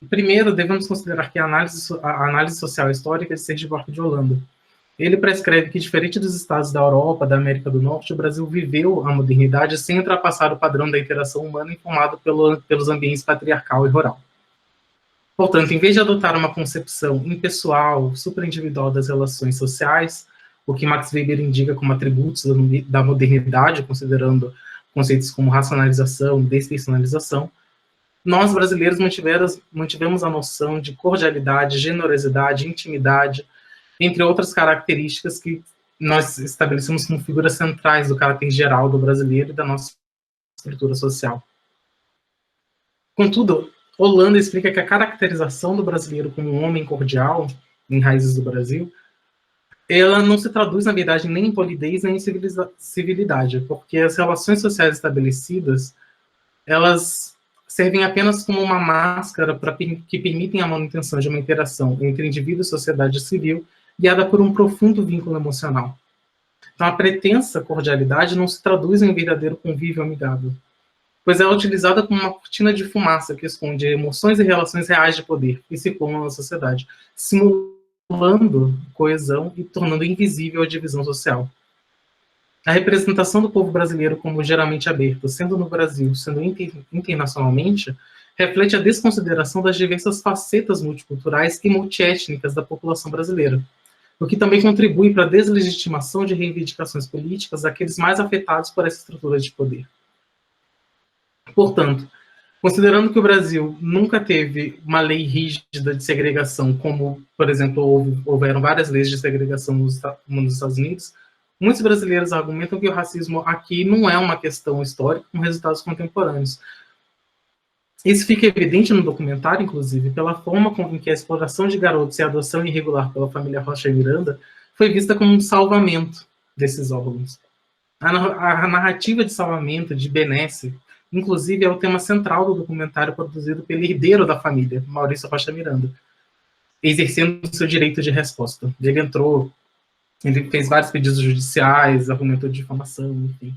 Primeiro, devemos considerar que a análise social histórica de Serge Borch de Holanda. Ele prescreve que, diferente dos estados da Europa, da América do Norte, o Brasil viveu a modernidade sem ultrapassar o padrão da interação humana informado pelos ambientes patriarcal e rural. Portanto, em vez de adotar uma concepção impessoal, superindividual das relações sociais, o que Max Weber indica como atributos da modernidade, considerando conceitos como racionalização e despersonalização, nós, brasileiros, mantivemos a noção de cordialidade, generosidade, intimidade, entre outras características que nós estabelecemos como figuras centrais do caráter geral do brasileiro e da nossa estrutura social. Contudo, Holanda explica que a caracterização do brasileiro como um homem cordial, em Raízes do Brasil, ela não se traduz, na verdade, nem em polidez, nem em civilidade, porque as relações sociais estabelecidas, elas servem apenas como uma máscara que permitem a manutenção de uma interação entre indivíduo e sociedade civil, guiada por um profundo vínculo emocional. Então, a pretensa cordialidade não se traduz em um verdadeiro convívio amigável, pois é utilizada como uma cortina de fumaça que esconde emoções e relações reais de poder que circulam na sociedade, simulando coesão e tornando invisível a divisão social. A representação do povo brasileiro como geralmente aberto, sendo no Brasil, sendo internacionalmente, reflete a desconsideração das diversas facetas multiculturais e multiétnicas da população brasileira, o que também contribui para a deslegitimação de reivindicações políticas daqueles mais afetados por essa estrutura de poder. Portanto, considerando que o Brasil nunca teve uma lei rígida de segregação, como, por exemplo, houveram várias leis de segregação nos Estados Unidos, muitos brasileiros argumentam que o racismo aqui não é uma questão histórica com resultados contemporâneos. Isso fica evidente no documentário, inclusive, pela forma em que a exploração de garotos e a adoção irregular pela família Rocha Miranda foi vista como um salvamento desses órgãos. A narrativa de salvamento, de benesse, inclusive, é o tema central do documentário produzido pelo herdeiro da família, Maurício Rocha Miranda, exercendo seu direito de resposta. Ele fez vários pedidos judiciais, argumentou de difamação, enfim.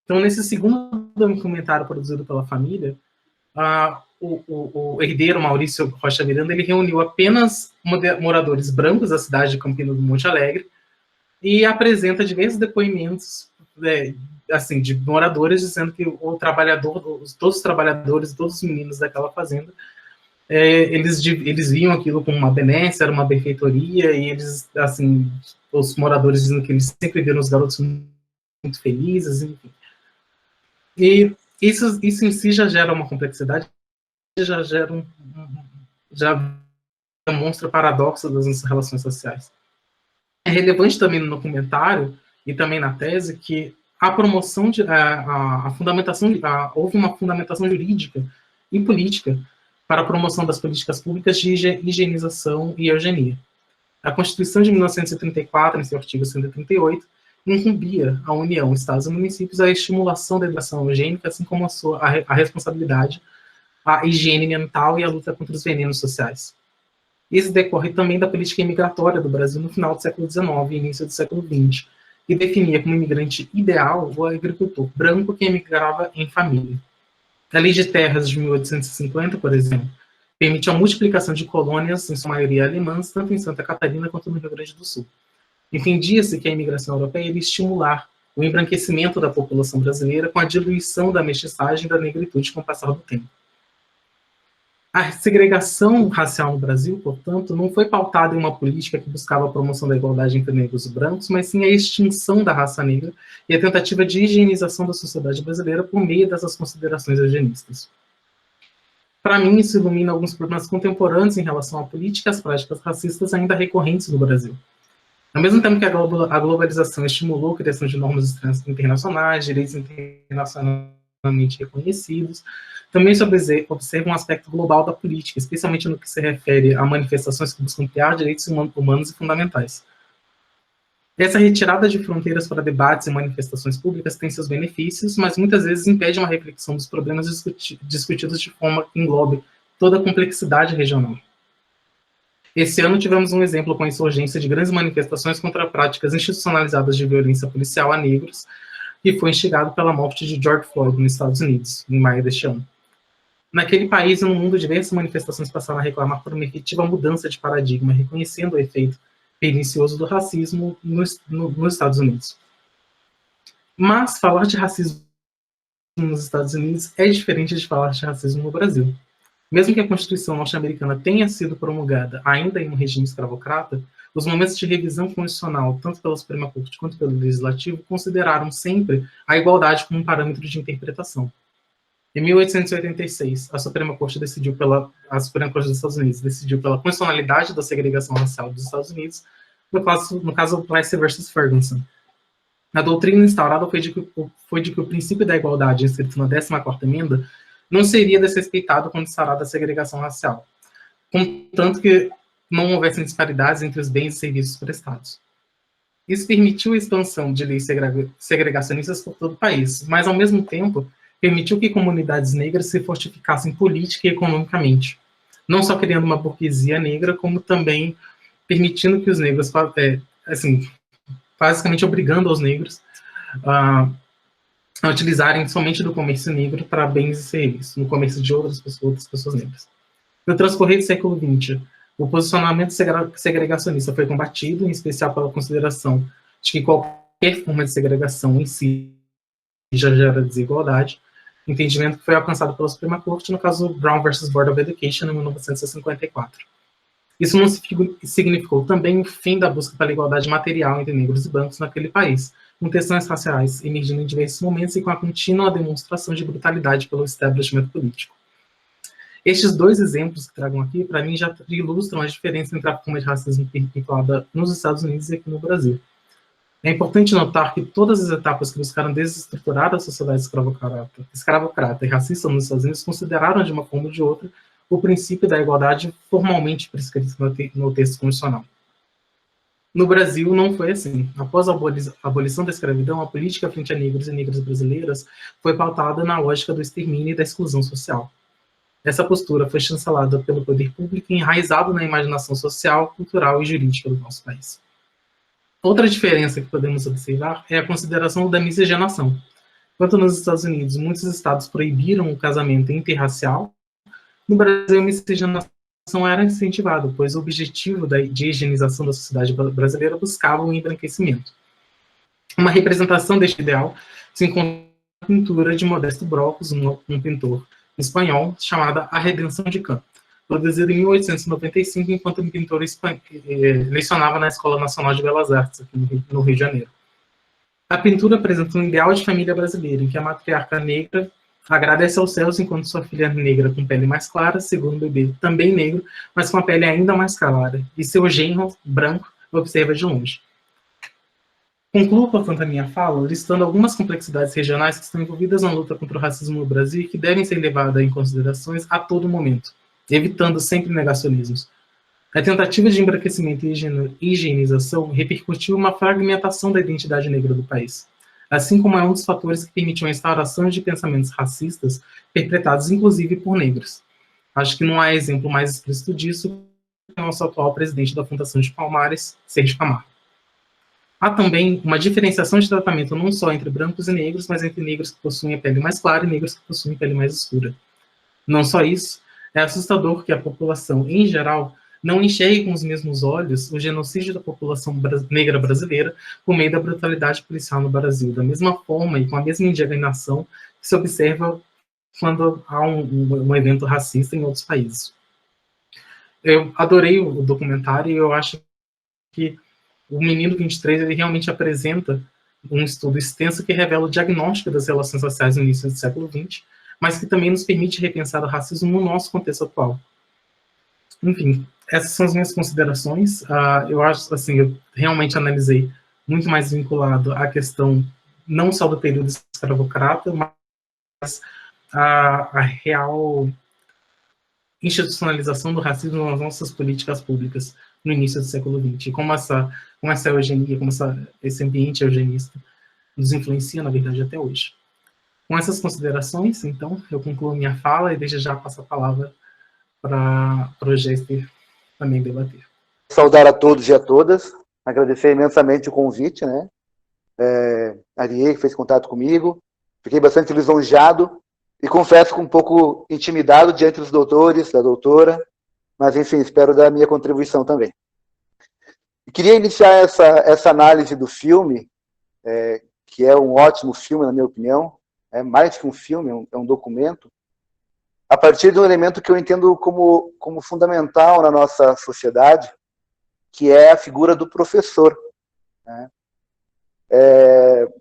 Então, nesse segundo documentário produzido pela família, o herdeiro Maurício Rocha Miranda, ele reuniu apenas moradores brancos da cidade de Campina do Monte Alegre e apresenta diversos depoimentos assim, de moradores dizendo que todos os trabalhadores, todos os meninos daquela fazenda, eles viam aquilo como uma benesse, era uma benfeitoria, e eles, assim, os moradores dizendo que eles sempre viram os garotos muito felizes, enfim. E isso em si já gera uma complexidade, já demonstra paradoxo das nossas relações sociais. É relevante também no documentário e também na tese que a promoção houve uma fundamentação jurídica e política para a promoção das políticas públicas de higienização e eugenia. A Constituição de 1934, em seu artigo 138, incumbia a União, Estados e municípios a estimulação da educação eugênica, assim como a responsabilidade, a higiene mental e a luta contra os venenos sociais. Isso decorre também da política imigratória do Brasil no final do século XIX e início do século XX, que definia como imigrante ideal o agricultor branco que emigrava em família. A Lei de Terras de 1850, por exemplo, permite a multiplicação de colônias, em sua maioria alemãs, tanto em Santa Catarina quanto no Rio Grande do Sul. Entendia-se que a imigração europeia iria estimular o embranquecimento da população brasileira com a diluição da mestiçagem e da negritude com o passar do tempo. A segregação racial no Brasil, portanto, não foi pautada em uma política que buscava a promoção da igualdade entre negros e brancos, mas sim a extinção da raça negra e a tentativa de higienização da sociedade brasileira por meio dessas considerações eugenistas. Para mim, isso ilumina alguns problemas contemporâneos em relação à política e às práticas racistas ainda recorrentes no Brasil. Ao mesmo tempo que a globalização estimulou a criação de normas internacionais, direitos internacionalmente reconhecidos, também se observa um aspecto global da política, especialmente no que se refere a manifestações que buscam ampliar direitos humanos e fundamentais. Essa retirada de fronteiras para debates e manifestações públicas tem seus benefícios, mas muitas vezes impede uma reflexão dos problemas discutidos de forma que englobe toda a complexidade regional. Esse ano tivemos um exemplo com a insurgência de grandes manifestações contra práticas institucionalizadas de violência policial a negros, que foi instigado pela morte de George Floyd nos Estados Unidos, em maio deste ano. Naquele país e no mundo, diversas manifestações passaram a reclamar por uma efetiva mudança de paradigma, reconhecendo o efeito pernicioso do racismo nos Estados Unidos. Mas falar de racismo nos Estados Unidos é diferente de falar de racismo no Brasil. Mesmo que a Constituição norte-americana tenha sido promulgada ainda em um regime escravocrata, os momentos de revisão constitucional, tanto pela Suprema Corte quanto pelo Legislativo, consideraram sempre a igualdade como um parâmetro de interpretação. Em 1886, a Suprema Corte dos Estados Unidos decidiu pela constitucionalidade da segregação racial dos Estados Unidos, no caso Plessy versus Ferguson. A doutrina instaurada foi de que o princípio da igualdade, inscrito na 14ª emenda, não seria desrespeitado quando instaurada a segregação racial, contanto que não houvessem disparidades entre os bens e serviços prestados. Isso permitiu a expansão de leis segregacionistas por todo o país, mas, ao mesmo tempo, permitiu que comunidades negras se fortificassem política e economicamente, não só criando uma burguesia negra, como também permitindo que os negros, basicamente obrigando os negros a utilizarem somente do comércio negro para bens e serviços, no comércio de outras pessoas negras. No transcorrer do século XX, o posicionamento segregacionista foi combatido, em especial pela consideração de que qualquer forma de segregação em si já gera desigualdade, entendimento que foi alcançado pela Suprema Corte no caso Brown versus Board of Education, em 1954. Isso não significou também o fim da busca pela igualdade material entre negros e brancos naquele país, com questões raciais emergindo em diversos momentos e com a contínua demonstração de brutalidade pelo establishment político. Estes dois exemplos que trago aqui, para mim, já ilustram a diferença entre a forma de racismo perpetuada nos Estados Unidos e aqui no Brasil. É importante notar que todas as etapas que buscaram desestruturar a sociedade escravocrata e racista nos Estados Unidos consideraram, de uma forma ou de outra, o princípio da igualdade formalmente prescrito no texto constitucional. No Brasil, não foi assim. Após a abolição da escravidão, a política frente a negros e negras brasileiras foi pautada na lógica do extermínio e da exclusão social. Essa postura foi chancelada pelo poder público e enraizada na imaginação social, cultural e jurídica do nosso país. Outra diferença que podemos observar é a consideração da miscigenação. Enquanto nos Estados Unidos, muitos estados proibiram o casamento interracial, no Brasil, a miscigenação era incentivada, pois o objetivo de higienização da sociedade brasileira buscava o embranquecimento. Uma representação deste ideal se encontra na pintura de Modesto Brocos, um pintor espanhol, chamada A Redenção de Cã, produzida em 1895, enquanto um pintor lecionava na Escola Nacional de Belas Artes, aqui no Rio de Janeiro. A pintura apresenta um ideal de família brasileira, em que a matriarca negra agradece aos céus enquanto sua filha negra com pele mais clara, segundo o bebê, também negro, mas com a pele ainda mais clara, e seu genro, branco, observa de longe. Concluo, portanto, a minha fala listando algumas complexidades regionais que estão envolvidas na luta contra o racismo no Brasil e que devem ser levadas em considerações a todo momento, evitando sempre negacionismos. A tentativa de embranquecimento e higienização repercutiu uma fragmentação da identidade negra do país, assim como é um dos fatores que permitiu a instauração de pensamentos racistas perpetrados, inclusive, por negros. Acho que não há exemplo mais explícito disso que o nosso atual presidente da Fundação de Palmares, Sérgio Camargo. Há também uma diferenciação de tratamento não só entre brancos e negros, mas entre negros que possuem a pele mais clara e negros que possuem a pele mais escura. Não só isso, é assustador que a população, em geral, não enxergue com os mesmos olhos o genocídio da população negra brasileira por meio da brutalidade policial no Brasil, da mesma forma e com a mesma indignação que se observa quando há um evento racista em outros países. Eu adorei o documentário e eu acho que o Menino 23 ele realmente apresenta um estudo extenso que revela o diagnóstico das relações raciais no início do século XX, mas que também nos permite repensar o racismo no nosso contexto atual. Enfim, essas são as minhas considerações. Eu acho, assim, eu realmente analisei muito mais vinculado à questão não só do período escravocrata, mas a real institucionalização do racismo nas nossas políticas públicas no início do século XX, e como essa eugenia, como esse ambiente eugenista nos influencia, na verdade, até hoje. Com essas considerações, então, eu concluo minha fala e desde já passo a palavra para o Jester também debater. Saudar a todos e a todas, agradecer imensamente o convite, né? Ariê, que fez contato comigo, fiquei bastante lisonjeado e confesso que um pouco intimidado diante dos doutores, da doutora, mas enfim, espero dar a minha contribuição também. E queria iniciar essa análise do filme, que é um ótimo filme, na minha opinião, é mais que um filme, é um documento, a partir de um elemento que eu entendo como fundamental na nossa sociedade, que é a figura do professor, né?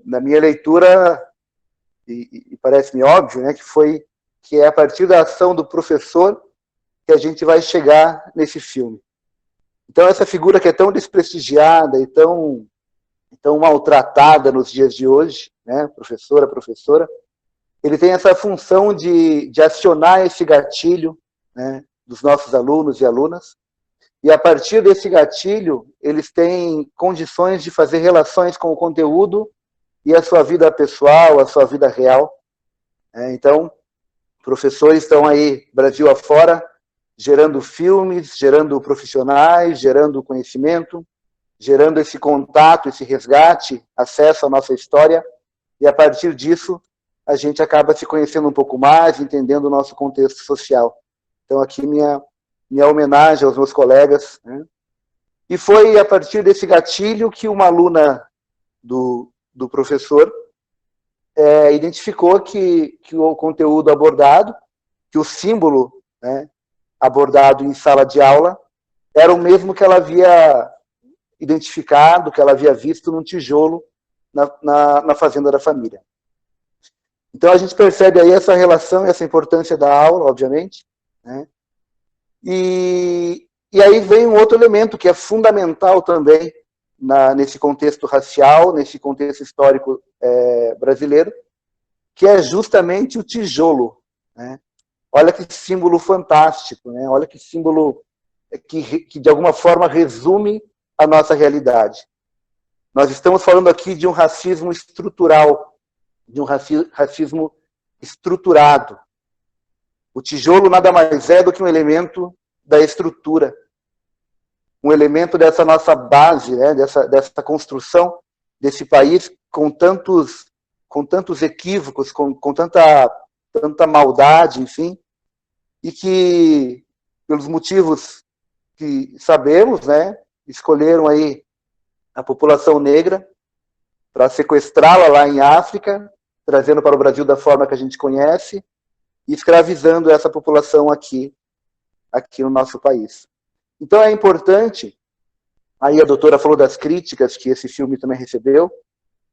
Na minha leitura, e parece-me óbvio, né, que é a partir da ação do professor que a gente vai chegar nesse filme. Então, essa figura que é tão desprestigiada e tão maltratada nos dias de hoje, né, professora, ele tem essa função de acionar esse gatilho, né, dos nossos alunos e alunas, e a partir desse gatilho, eles têm condições de fazer relações com o conteúdo e a sua vida pessoal, a sua vida real. Então, professores estão aí, Brasil afora, gerando filmes, gerando profissionais, gerando conhecimento, gerando esse contato, esse resgate, acesso à nossa história, e a partir disso, a gente acaba se conhecendo um pouco mais, entendendo o nosso contexto social. Então, aqui minha homenagem aos meus colegas, né? E foi a partir desse gatilho que uma aluna do professor identificou que o conteúdo abordado, que o símbolo, né, abordado em sala de aula, era o mesmo que ela havia identificado, que ela havia visto num tijolo na fazenda da família. Então a gente percebe aí essa relação e essa importância da aula, obviamente, né? E aí vem um outro elemento que é fundamental também nesse contexto racial, nesse contexto histórico brasileiro, que é justamente o tijolo, né? Olha que símbolo fantástico, né? Olha que símbolo que de alguma forma resume a nossa realidade. Nós estamos falando aqui de um racismo estrutural, de um racismo estruturado. O tijolo nada mais é do que um elemento da estrutura, um elemento dessa nossa base, né, dessa construção desse país com tantos equívocos, com tanta maldade, enfim, e que, pelos motivos que sabemos, né, escolheram aí a população negra para sequestrá-la lá em África, trazendo para o Brasil da forma que a gente conhece, e escravizando essa população aqui no nosso país. Então é importante, aí a doutora falou das críticas que esse filme também recebeu,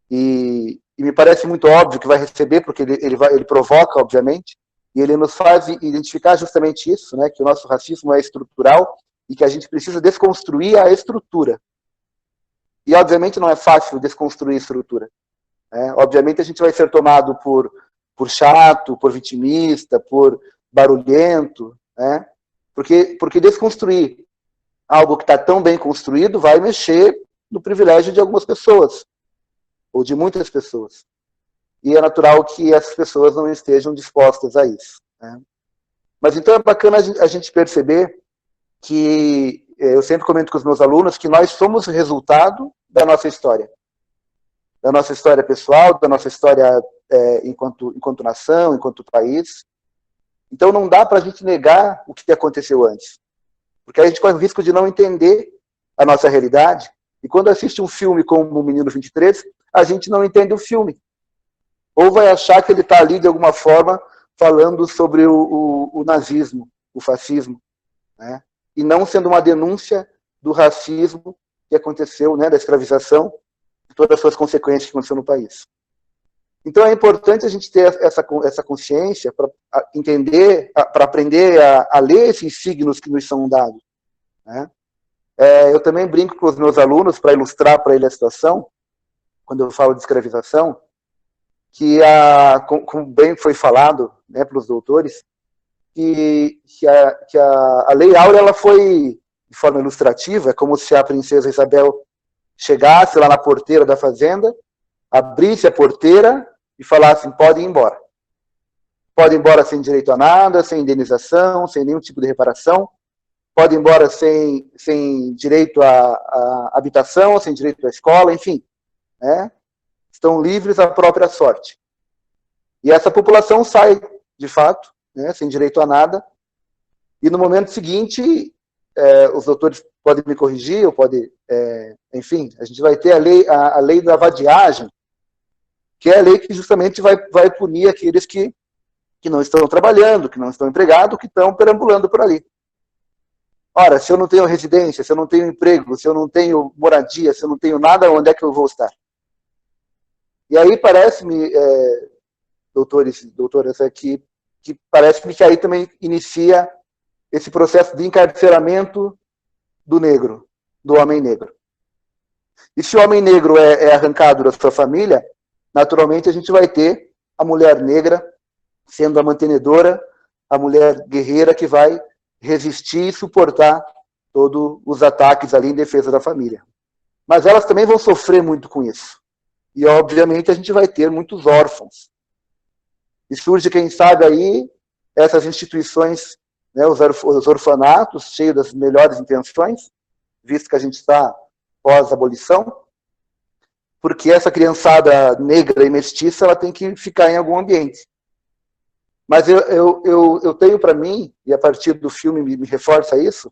e me parece muito óbvio que vai receber, porque ele provoca, obviamente, e ele nos faz identificar justamente isso, né, que o nosso racismo é estrutural e que a gente precisa desconstruir a estrutura. E, obviamente, não é fácil desconstruir a estrutura. Obviamente, a gente vai ser tomado por chato, por vitimista, por barulhento, né? Porque desconstruir algo que está tão bem construído vai mexer no privilégio de algumas pessoas, ou de muitas pessoas. E é natural que essas pessoas não estejam dispostas a isso, né? Mas então é bacana a gente perceber que, eu sempre comento com os meus alunos, que nós somos resultado da nossa história pessoal, da nossa história enquanto nação, enquanto país. Então não dá para a gente negar o que aconteceu antes, porque a gente corre o risco de não entender a nossa realidade, e quando assiste um filme como O Menino 23, a gente não entende o filme, ou vai achar que ele está ali de alguma forma falando sobre o nazismo, o fascismo, né? E não sendo uma denúncia do racismo que aconteceu, né, da escravização, e todas as suas consequências que aconteceu no país. Então é importante a gente ter essa consciência para entender, para aprender a ler esses signos que nos são dados, né? Eu também brinco com os meus alunos, para ilustrar para ele a situação, quando eu falo de escravização, que, como bem foi falado, né, pelos doutores, que a Lei Áurea ela foi, de forma ilustrativa, é como se a princesa Isabel chegasse lá na porteira da fazenda, abrisse a porteira e falasse: pode ir embora. Pode ir embora sem direito a nada, sem indenização, sem nenhum tipo de reparação. Pode ir embora sem direito à habitação, sem direito à escola, enfim, né? Estão livres à própria sorte. E essa população sai, de fato, né, sem direito a nada, e no momento seguinte, os doutores podem me corrigir, ou podem, enfim, a gente vai ter a lei da vadiagem, que é a lei que justamente vai punir aqueles que que não estão trabalhando, que não estão empregados, que estão perambulando por ali. Ora, se eu não tenho residência, se eu não tenho emprego, se eu não tenho moradia, se eu não tenho nada, onde é que eu vou estar? E aí parece-me, doutores e doutoras, que parece-me que aí também inicia esse processo de encarceramento do negro, do homem negro. E se o homem negro é arrancado da sua família, naturalmente a gente vai ter a mulher negra sendo a mantenedora, a mulher guerreira que vai resistir e suportar todos os ataques ali em defesa da família. Mas elas também vão sofrer muito com isso. E, obviamente, a gente vai ter muitos órfãos. E surge, quem sabe, aí, essas instituições, né, os orfanatos, cheios das melhores intenções, visto que a gente está pós-abolição, porque essa criançada negra e mestiça ela tem que ficar em algum ambiente. Mas eu tenho para mim, e a partir do filme me reforça isso,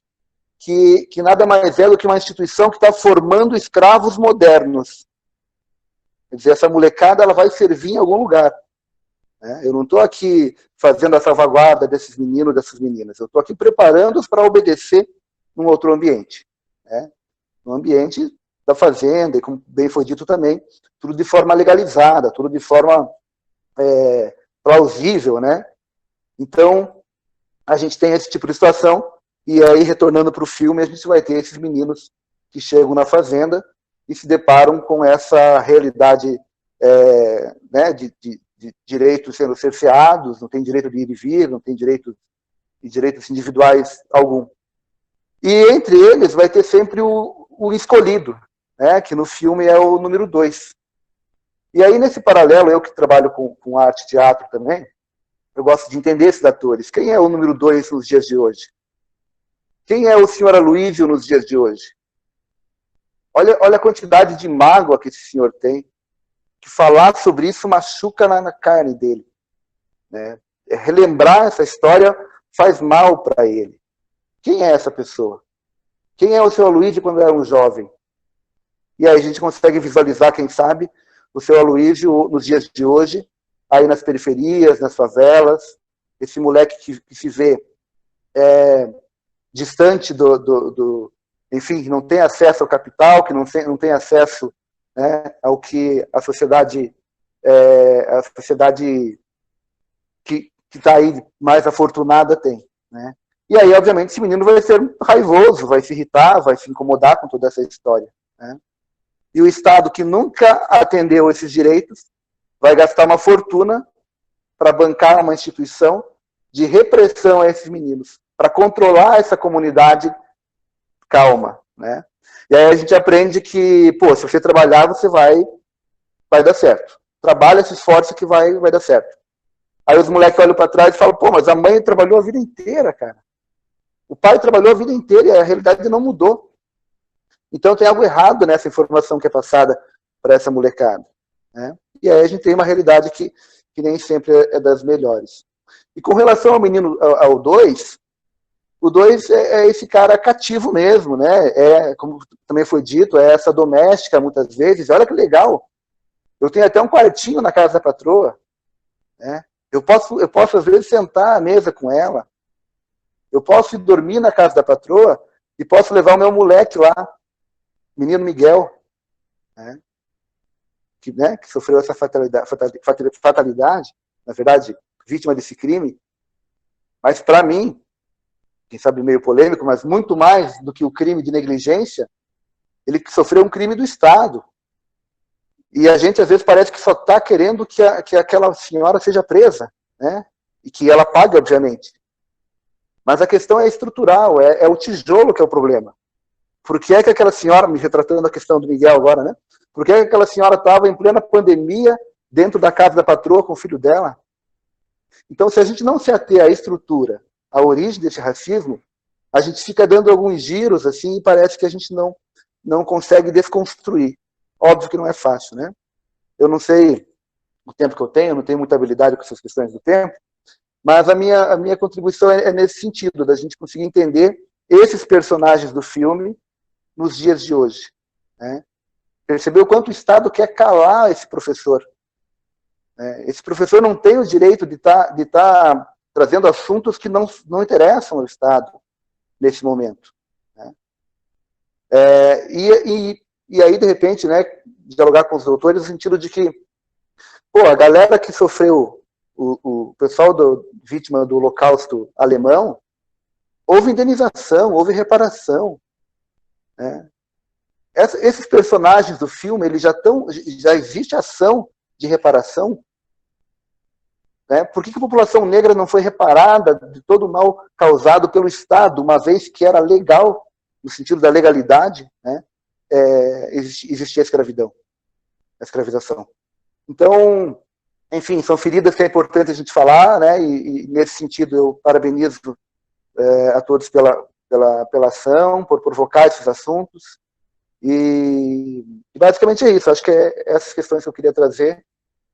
que nada mais é do que uma instituição que está formando escravos modernos. Quer dizer, essa molecada ela vai servir em algum lugar. Né? Eu não estou aqui fazendo a salvaguarda desses meninos, dessas meninas. Eu estou aqui preparando-os para obedecer num outro ambiente. Né? No ambiente da fazenda, e como bem foi dito também, tudo de forma legalizada, tudo de forma plausível, né? Então, a gente tem esse tipo de situação, e aí, retornando para o filme, a gente vai ter esses meninos que chegam na fazenda e se deparam com essa realidade né, de direitos sendo cerceados, não tem direito de ir e vir, não tem direitos individuais algum. E entre eles vai ter sempre o escolhido, né, que no filme é o número 2. E aí, nesse paralelo, eu que trabalho com arte e teatro também, eu gosto de entender esses atores. Quem é o número 2 nos dias de hoje? Quem é o senhor Aloysio nos dias de hoje? Olha a quantidade de mágoa que esse senhor tem, que falar sobre isso machuca na carne dele. Né? Relembrar essa história faz mal para ele. Quem é essa pessoa? Quem é o senhor Aloysio quando era um jovem? E aí a gente consegue visualizar, quem sabe, o seu Aloysio nos dias de hoje, aí nas periferias, nas favelas, esse moleque que se vê distante enfim, que não tem acesso ao capital, que não tem acesso, né, ao que a sociedade que está aí mais afortunada tem. Né? E aí, obviamente, esse menino vai ser raivoso, vai se irritar, vai se incomodar com toda essa história. Né? E o Estado, que nunca atendeu esses direitos, vai gastar uma fortuna para bancar uma instituição de repressão a esses meninos, para controlar essa comunidade calma. Né? E aí a gente aprende que, pô, se você trabalhar, você vai dar certo. Trabalha, se esforça que vai dar certo. Aí os moleques olham para trás e falam, pô, mas a mãe trabalhou a vida inteira, cara. O pai trabalhou a vida inteira e a realidade não mudou. Então tem algo errado nessa informação que é passada para essa molecada. Né? E aí a gente tem uma realidade que nem sempre é das melhores. E com relação ao menino, ao 2, o 2 é esse cara cativo mesmo, né? Como também foi dito, é essa doméstica muitas vezes. Olha que legal. Eu tenho até um quartinho na casa da patroa. Né? Eu posso às vezes sentar à mesa com ela. Eu posso ir dormir na casa da patroa e posso levar o meu moleque lá, menino Miguel, né? Que sofreu essa fatalidade, na verdade, vítima desse crime. Mas para mim, quem sabe meio polêmico, mas muito mais do que o crime de negligência, ele sofreu um crime do Estado. E a gente, às vezes, parece que só está querendo que aquela senhora seja presa, né? E que ela pague, obviamente. Mas a questão é estrutural, é o tijolo que é o problema. Por que é que aquela senhora, me retratando a questão do Miguel agora, né? Por que é que aquela senhora estava em plena pandemia dentro da casa da patroa com o filho dela? Então, se a gente não se ater à estrutura, à origem desse racismo, a gente fica dando alguns giros assim e parece que a gente não consegue desconstruir. Óbvio que não é fácil, né? Eu não sei o tempo que eu tenho, não tenho muita habilidade com essas questões do tempo, mas a minha contribuição é nesse sentido, da gente conseguir entender esses personagens do filme nos dias de hoje. Né? Perceber o quanto o Estado quer calar esse professor. Esse professor não tem o direito de tá trazendo assuntos que não interessam ao Estado nesse momento. Né? E aí, de repente, né, dialogar com os doutores no sentido de que, pô, a galera que sofreu, o pessoal vítima do Holocausto alemão, houve indenização, houve reparação. Né? Esses personagens do filme, eles já existe ação de reparação. Né? Por que a população negra não foi reparada de todo o mal causado pelo Estado, uma vez que era legal, no sentido da legalidade, né? Existia a escravidão, a escravização. Então, enfim, são feridas que é importante a gente falar, né? E nesse sentido eu parabenizo a todos pela ação, por provocar esses assuntos. E basicamente é isso. Acho que é essas questões que eu queria trazer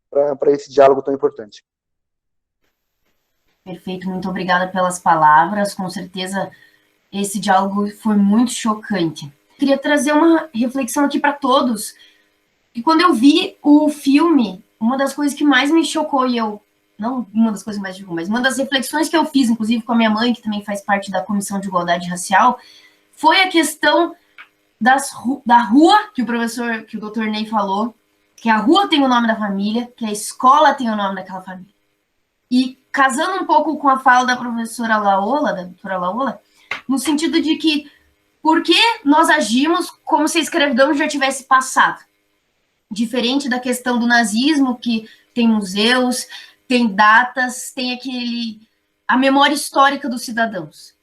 para esse diálogo tão importante. Perfeito, muito obrigada pelas palavras. Com certeza esse diálogo foi muito chocante. Queria trazer uma reflexão aqui para todos. E quando eu vi o filme, uma das coisas que mais me chocou, não uma das coisas mais chocou, mas uma das reflexões que eu fiz, inclusive com a minha mãe, que também faz parte da Comissão de Igualdade Racial, foi a questão da rua, que o doutor Ney falou, que a rua tem o nome da família, que a escola tem o nome daquela família. E casando um pouco com a fala da doutora Laola, no sentido de que por que nós agimos como se a escravidão já tivesse passado? Diferente da questão do nazismo, que tem museus, tem datas, tem a memória histórica dos cidadãos.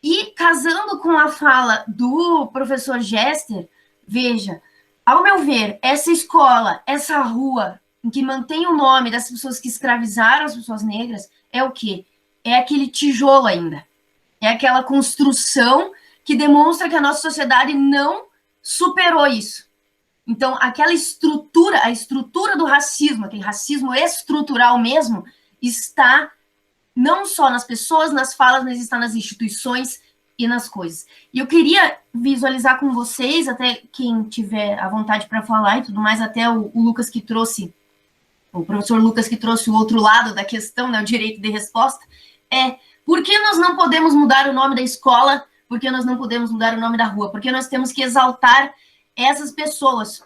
E casando com a fala do professor Gester, veja, ao meu ver, essa escola, essa rua, em que mantém o nome das pessoas que escravizaram as pessoas negras, é o quê? É aquele tijolo ainda. É aquela construção que demonstra que a nossa sociedade não superou isso. Então, aquela estrutura, a estrutura do racismo, aquele racismo estrutural mesmo, está não só nas pessoas, nas falas, mas está nas instituições e nas coisas. E eu queria visualizar com vocês, até quem tiver a vontade para falar e tudo mais, até o Lucas que trouxe, o professor Lucas que trouxe o outro lado da questão, né, o direito de resposta, por que nós não podemos mudar o nome da escola? Por que nós não podemos mudar o nome da rua? Porque nós temos que exaltar essas pessoas.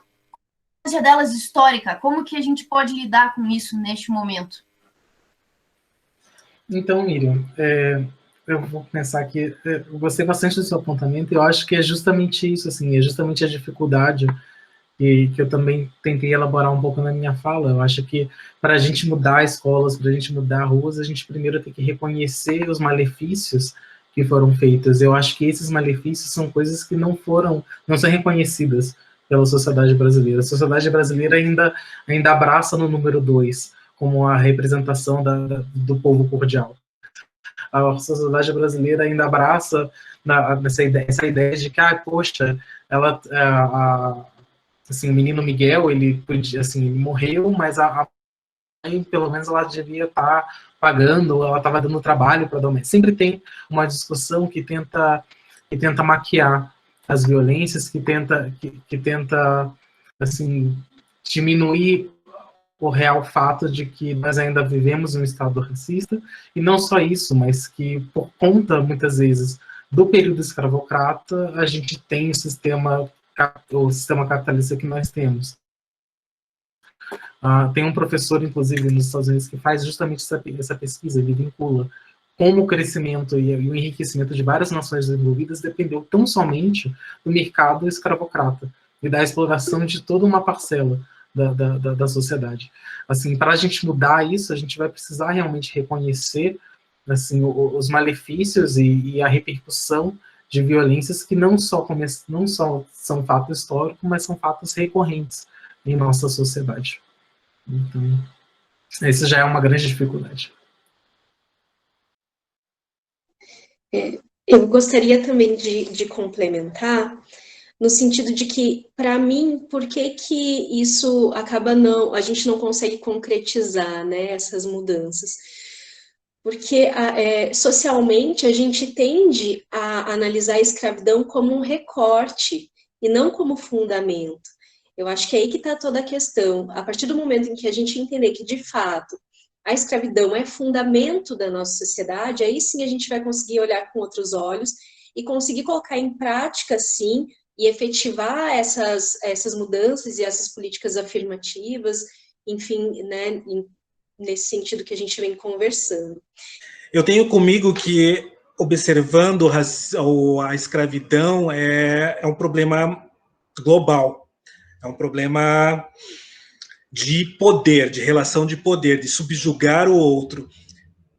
A história delas histórica, como que a gente pode lidar com isso neste momento? Então, Miriam, eu vou pensar aqui, eu gostei bastante do seu apontamento, e eu acho que é justamente isso, assim, é justamente a dificuldade que eu também tentei elaborar um pouco na minha fala. Eu acho que para a gente mudar escolas, para a gente mudar ruas, a gente primeiro tem que reconhecer os malefícios que foram feitos. Eu acho que esses malefícios são coisas que não são reconhecidas pela sociedade brasileira. A sociedade brasileira ainda abraça no número 2, como a representação do povo cordial. A sociedade brasileira ainda abraça essa ideia de que, poxa, assim, o menino Miguel, ele morreu, mas a mãe, pelo menos, ela devia estar pagando, ela estava dando trabalho para a doméstica. Sempre tem uma discussão que tenta maquiar as violências, que tenta assim, diminuir o real fato de que nós ainda vivemos um estado racista, e não só isso, mas que por conta, muitas vezes, do período escravocrata, a gente tem o sistema capitalista que nós temos. Tem um professor, inclusive, nos Estados Unidos, que faz justamente essa pesquisa. Ele vincula como o crescimento e o enriquecimento de várias nações desenvolvidas dependeu tão somente do mercado escravocrata e da exploração de toda uma parcela da sociedade. Assim, para a gente mudar isso, a gente vai precisar realmente reconhecer, assim, os malefícios e a repercussão de violências que não só são fato histórico, mas são fatos recorrentes em nossa sociedade. Então, essa já é uma grande dificuldade. Eu gostaria também de complementar, no sentido de que, para mim, por que isso acaba a gente não consegue concretizar, né, essas mudanças? Porque socialmente a gente tende a analisar a escravidão como um recorte e não como fundamento. Eu acho que é aí que está toda a questão. A partir do momento em que a gente entender que, de fato, a escravidão é fundamento da nossa sociedade, aí sim a gente vai conseguir olhar com outros olhos e conseguir colocar em prática, sim, e efetivar essas mudanças e essas políticas afirmativas, enfim, né, nesse sentido que a gente vem conversando. Eu tenho comigo que, observando a escravidão, é um problema global, é um problema de poder, de relação de poder, de subjugar o outro.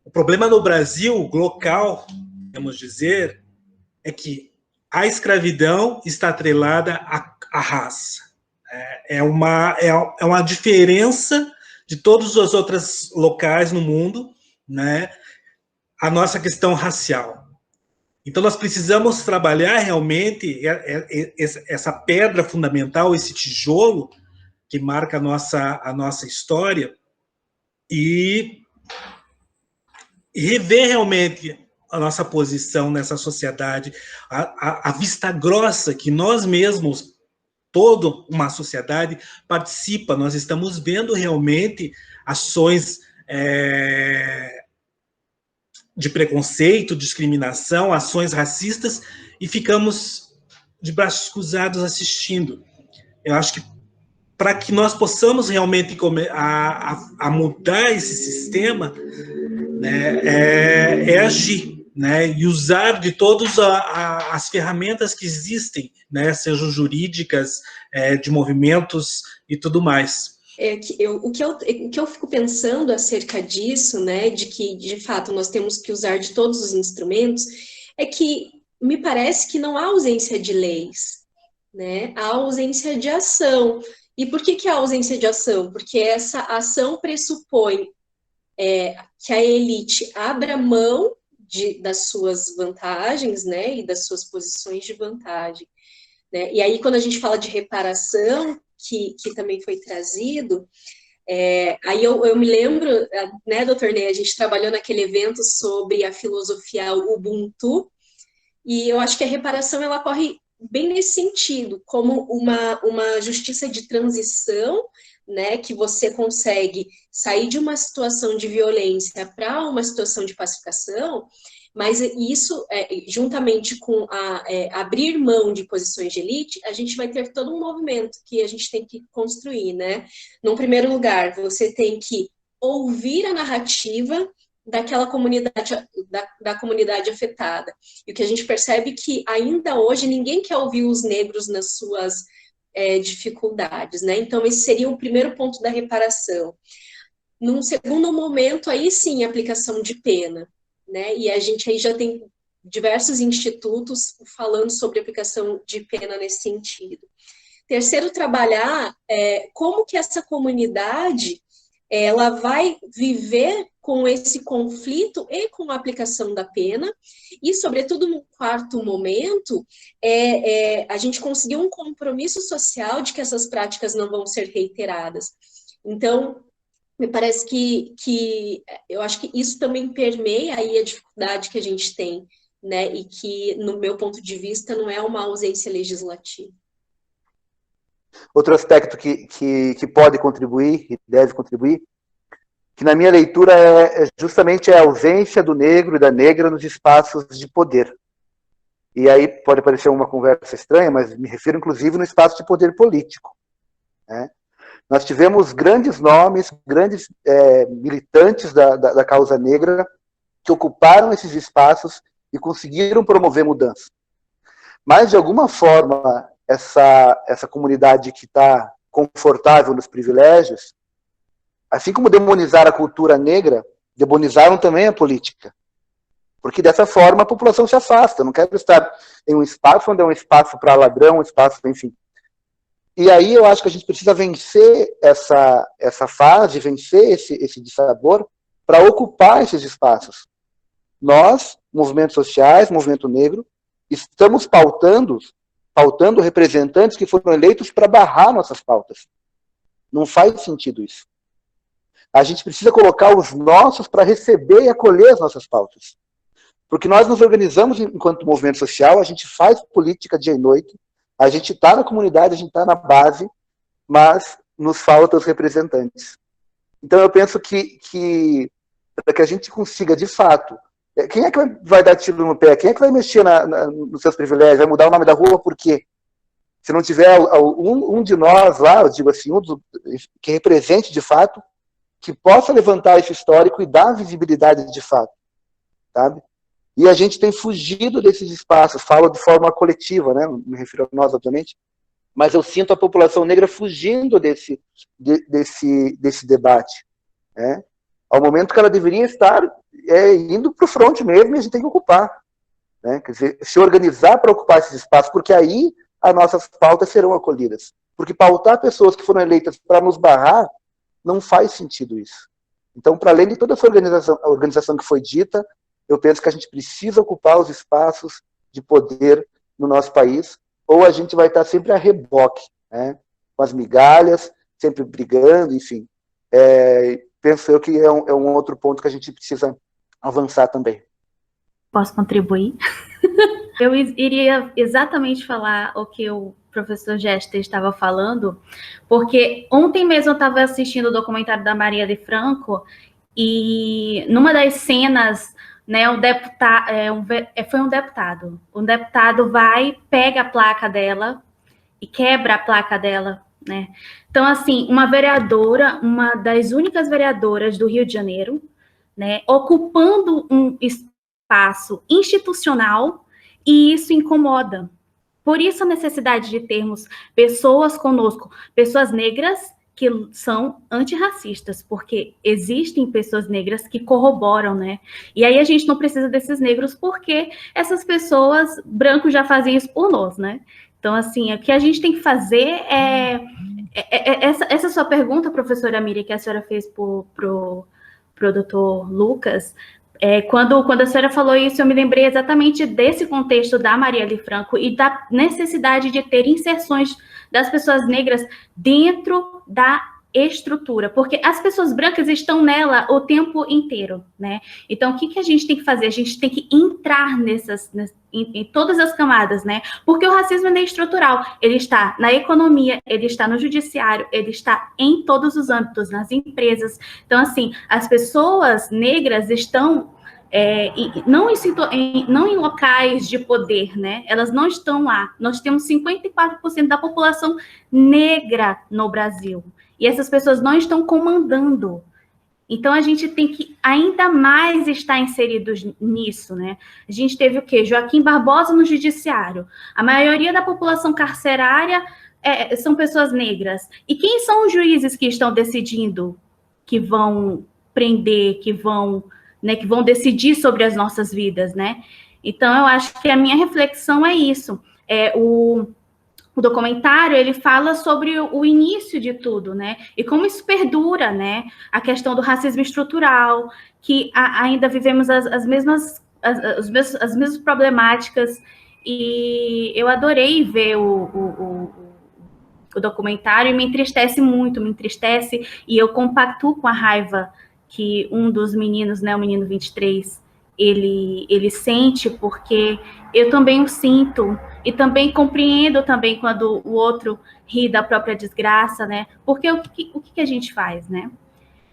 O problema no Brasil, local, podemos dizer, é que a escravidão está atrelada à raça. É uma diferença de todos os outros locais no mundo, né? A nossa questão racial. Então, nós precisamos trabalhar realmente essa pedra fundamental, esse tijolo que marca a nossa história e rever realmente a nossa posição nessa sociedade, a vista grossa que nós mesmos, toda uma sociedade, participa. Nós estamos vendo realmente ações de preconceito, discriminação, ações racistas, e ficamos de braços cruzados assistindo. Eu acho que para que nós possamos realmente a mudar esse sistema, né, agir, né, e usar de todas as ferramentas que existem, né, sejam jurídicas, de movimentos e tudo mais. O que eu fico pensando acerca disso, né, de que, de fato, nós temos que usar de todos os instrumentos, é que me parece que não há ausência de leis, né, há ausência de ação. E por que há ausência de ação? Porque essa ação pressupõe que a elite abra mão das suas vantagens, né, e das suas posições de vantagem, né? E aí, quando a gente fala de reparação, que também foi trazido, aí eu me lembro, né, doutor Ney, a gente trabalhou naquele evento sobre a filosofia Ubuntu, e eu acho que a reparação, ela corre bem nesse sentido, como uma justiça de transição, né, que você consegue sair de uma situação de violência para uma situação de pacificação, mas isso, juntamente com abrir mão de posições de elite, a gente vai ter todo um movimento que a gente tem que construir, né? Num primeiro lugar, você tem que ouvir a narrativa daquela comunidade, da comunidade afetada. E o que a gente percebe é que ainda hoje ninguém quer ouvir os negros nas suas dificuldades, né? Então esse seria o primeiro ponto da reparação. Num segundo momento, aí sim, aplicação de pena, né? E a gente aí já tem diversos institutos falando sobre aplicação de pena nesse sentido. Terceiro, trabalhar como que essa comunidade ela vai viver com esse conflito e com a aplicação da pena, e, sobretudo, no quarto momento, a gente conseguir um compromisso social de que essas práticas não vão ser reiteradas. Então, me parece que eu acho que isso também permeia aí a dificuldade que a gente tem, né, e que, no meu ponto de vista, não é uma ausência legislativa. Outro aspecto que pode contribuir e deve contribuir, que na minha leitura justamente a ausência do negro e da negra nos espaços de poder. E aí pode parecer uma conversa estranha, mas me refiro inclusive no espaço de poder político, né? Nós tivemos grandes nomes, grandes militantes da causa negra que ocuparam esses espaços e conseguiram promover mudança. Mas, de alguma forma, essa comunidade que está confortável nos privilégios, assim como demonizaram a cultura negra, demonizaram também a política. Porque dessa forma a população se afasta. Eu não quero estar em um espaço onde é um espaço para ladrão, um espaço, enfim. E aí eu acho que a gente precisa vencer essa fase, vencer esse dissabor, para ocupar esses espaços. Nós, movimentos sociais, movimento negro, estamos pautando representantes que foram eleitos para barrar nossas pautas. Não faz sentido isso. A gente precisa colocar os nossos para receber e acolher as nossas pautas. Porque nós nos organizamos enquanto movimento social, a gente faz política dia e noite, a gente está na comunidade, a gente está na base, mas nos faltam os representantes. Então, eu penso que para que a gente consiga, de fato, quem é que vai dar tiro no pé? Quem é que vai mexer nos seus privilégios? Vai mudar o nome da rua por quê? Se não tiver um de nós lá, eu digo assim, que represente de fato, que possa levantar esse histórico e dar visibilidade de fato, sabe? E a gente tem fugido desses espaços, falo de forma coletiva, né? Não me refiro a nós, obviamente, mas eu sinto a população negra fugindo desse debate, né? Ao momento que ela deveria estar indo para o front mesmo, e a gente tem que ocupar, né? Quer dizer, se organizar para ocupar esses espaços, porque aí as nossas pautas serão acolhidas. Porque pautar pessoas que foram eleitas para nos barrar, não faz sentido isso. Então, para além de toda essa organização que foi dita, eu penso que a gente precisa ocupar os espaços de poder no nosso país, ou a gente vai estar sempre a reboque, né? Com as migalhas, sempre brigando, enfim. Penso eu que é um outro ponto que a gente precisa avançar também. Posso contribuir? Eu iria exatamente falar o que o professor Gester estava falando, porque ontem mesmo eu estava assistindo o documentário da Marielle Franco, e numa das cenas, né, foi um deputado vai, pega a placa dela e quebra a placa dela, né? Então, assim, uma vereadora, uma das únicas vereadoras do Rio de Janeiro, né, ocupando um espaço institucional, e isso incomoda. Por isso a necessidade de termos pessoas conosco, pessoas negras que são antirracistas, porque existem pessoas negras que corroboram, né? E aí a gente não precisa desses negros, porque essas pessoas brancos já fazem isso por nós, né? Então, assim, o que a gente tem que fazer essa sua pergunta, professora Miriam, que a senhora fez pro doutor Lucas, quando a senhora falou isso, eu me lembrei exatamente desse contexto da Marielle Franco e da necessidade de ter inserções das pessoas negras dentro da estrutura, porque as pessoas brancas estão nela o tempo inteiro, né? Então, o que a gente tem que fazer? A gente tem que entrar em todas as camadas, né? Porque o racismo é estrutural, ele está na economia, ele está no judiciário, ele está em todos os âmbitos, nas empresas. Então, assim, as pessoas negras estão não em locais de poder, né? Elas não estão lá. Nós temos 54% da população negra no Brasil. E essas pessoas não estão comandando. Então, a gente tem que ainda mais estar inseridos nisso, né? A gente teve o quê? Joaquim Barbosa no judiciário. A maioria da população carcerária são pessoas negras. E quem são os juízes que estão decidindo, que vão prender, que vão decidir sobre as nossas vidas, né? Então, eu acho que a minha reflexão é isso. O documentário, ele fala sobre o início de tudo, né? E como isso perdura, né? A questão do racismo estrutural, que ainda vivemos as mesmas problemáticas. E eu adorei ver o documentário, e me entristece, e eu compactuo com a raiva que um dos meninos, né, o menino 23, ele sente, porque eu também o sinto, e também compreendo também quando o outro ri da própria desgraça, né, porque o que a gente faz, né?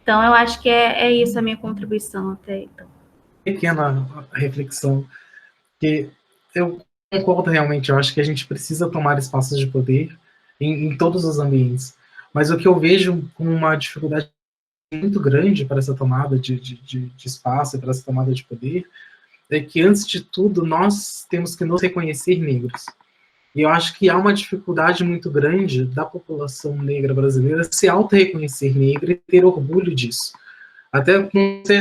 Então, eu acho que é isso a minha contribuição até então. Pequena reflexão, que eu concordo realmente, eu acho que a gente precisa tomar espaços de poder em todos os ambientes, mas o que eu vejo com uma dificuldade muito grande para essa tomada de espaço, para essa tomada de poder, é que, antes de tudo, nós temos que nos reconhecer negros. E eu acho que há uma dificuldade muito grande da população negra brasileira se auto-reconhecer negra e ter orgulho disso. Até,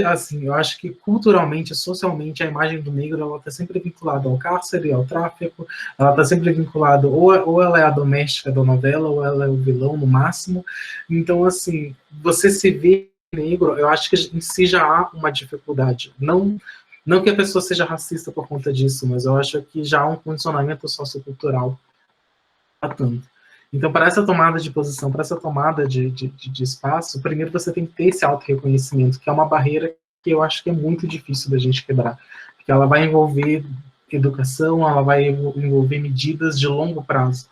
assim, eu acho que culturalmente, socialmente, a imagem do negro, ela está sempre vinculada ao cárcere, ao tráfico, ela está sempre vinculada, ou ela é a doméstica da novela, ou ela é o vilão, no máximo. Então, assim, você se vê negro, eu acho que em si já há uma dificuldade. Não que a pessoa seja racista por conta disso, mas eu acho que já há um condicionamento sociocultural a tanto. Então, para essa tomada de posição, para essa tomada de espaço, primeiro você tem que ter esse auto-reconhecimento, que é uma barreira que eu acho que é muito difícil da gente quebrar, porque ela vai envolver educação, ela vai envolver medidas de longo prazo.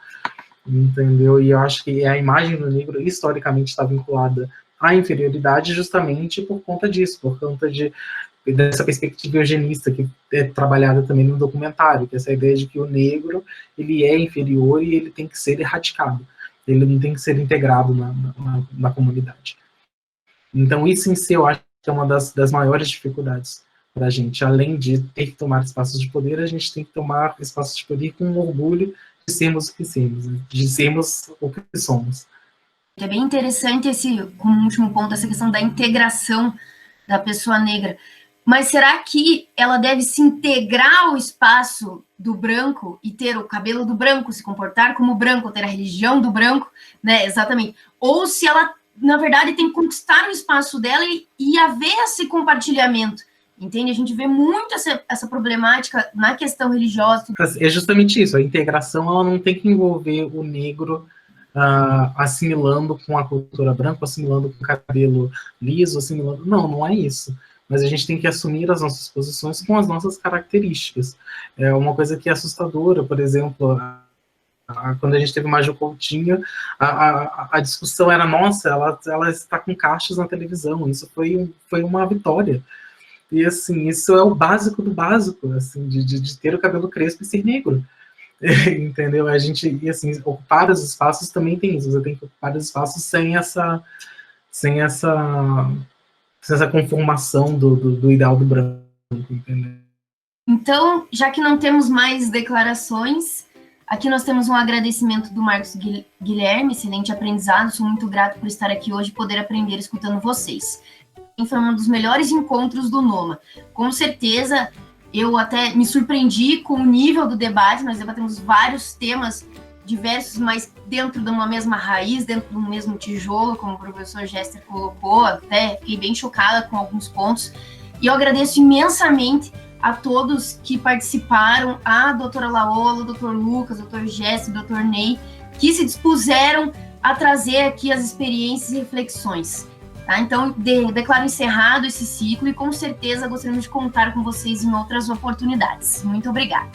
entendeu? E eu acho que a imagem do negro historicamente está vinculada à inferioridade justamente por conta disso, por conta dessa perspectiva eugenista que é trabalhada também no documentário, que é essa ideia de que o negro ele é inferior e ele tem que ser erradicado, ele não tem que ser integrado na comunidade. Então isso em si eu acho que é uma das maiores dificuldades para a gente, além de ter que tomar espaços de poder, a gente tem que tomar espaços de poder com orgulho de sermos o que somos, né? De sermos o que somos. É bem interessante como último ponto, essa questão da integração da pessoa negra. Mas será que ela deve se integrar ao espaço do branco e ter o cabelo do branco, se comportar como branco, ter a religião do branco, né? Exatamente. Ou se ela, na verdade, tem que conquistar o espaço dela e haver esse compartilhamento. Entende? A gente vê muito essa problemática na questão religiosa. É justamente isso, a integração ela não tem que envolver o negro assimilando com a cultura branca, assimilando com o cabelo liso, assimilando... Não é isso. Mas a gente tem que assumir as nossas posições com as nossas características. É uma coisa que é assustadora, por exemplo, quando a gente teve Maju Coutinho, a discussão era, nossa, ela está com caixas na televisão, isso foi uma vitória. E, assim, isso é o básico do básico, assim, de ter o cabelo crespo e ser negro. Entendeu? A gente, e assim, ocupar os espaços também tem isso, você tem que ocupar os espaços sem essa conformação do ideal do branco, entendeu? Então, já que não temos mais declarações, aqui nós temos um agradecimento do Marcos Guilherme, excelente aprendizado, sou muito grato por estar aqui hoje e poder aprender escutando vocês. Foi um dos melhores encontros do NOMA. Com certeza, eu até me surpreendi com o nível do debate, nós debatemos vários temas diversos, mas dentro de uma mesma raiz, dentro do mesmo tijolo, como o professor Gester colocou, até fiquei bem chocada com alguns pontos. E eu agradeço imensamente a todos que participaram, a doutora Laola, o doutor Lucas, o doutor Gester, o doutor Ney, que se dispuseram a trazer aqui as experiências e reflexões. Tá? Então, declaro encerrado esse ciclo e com certeza gostaríamos de contar com vocês em outras oportunidades. Muito obrigada.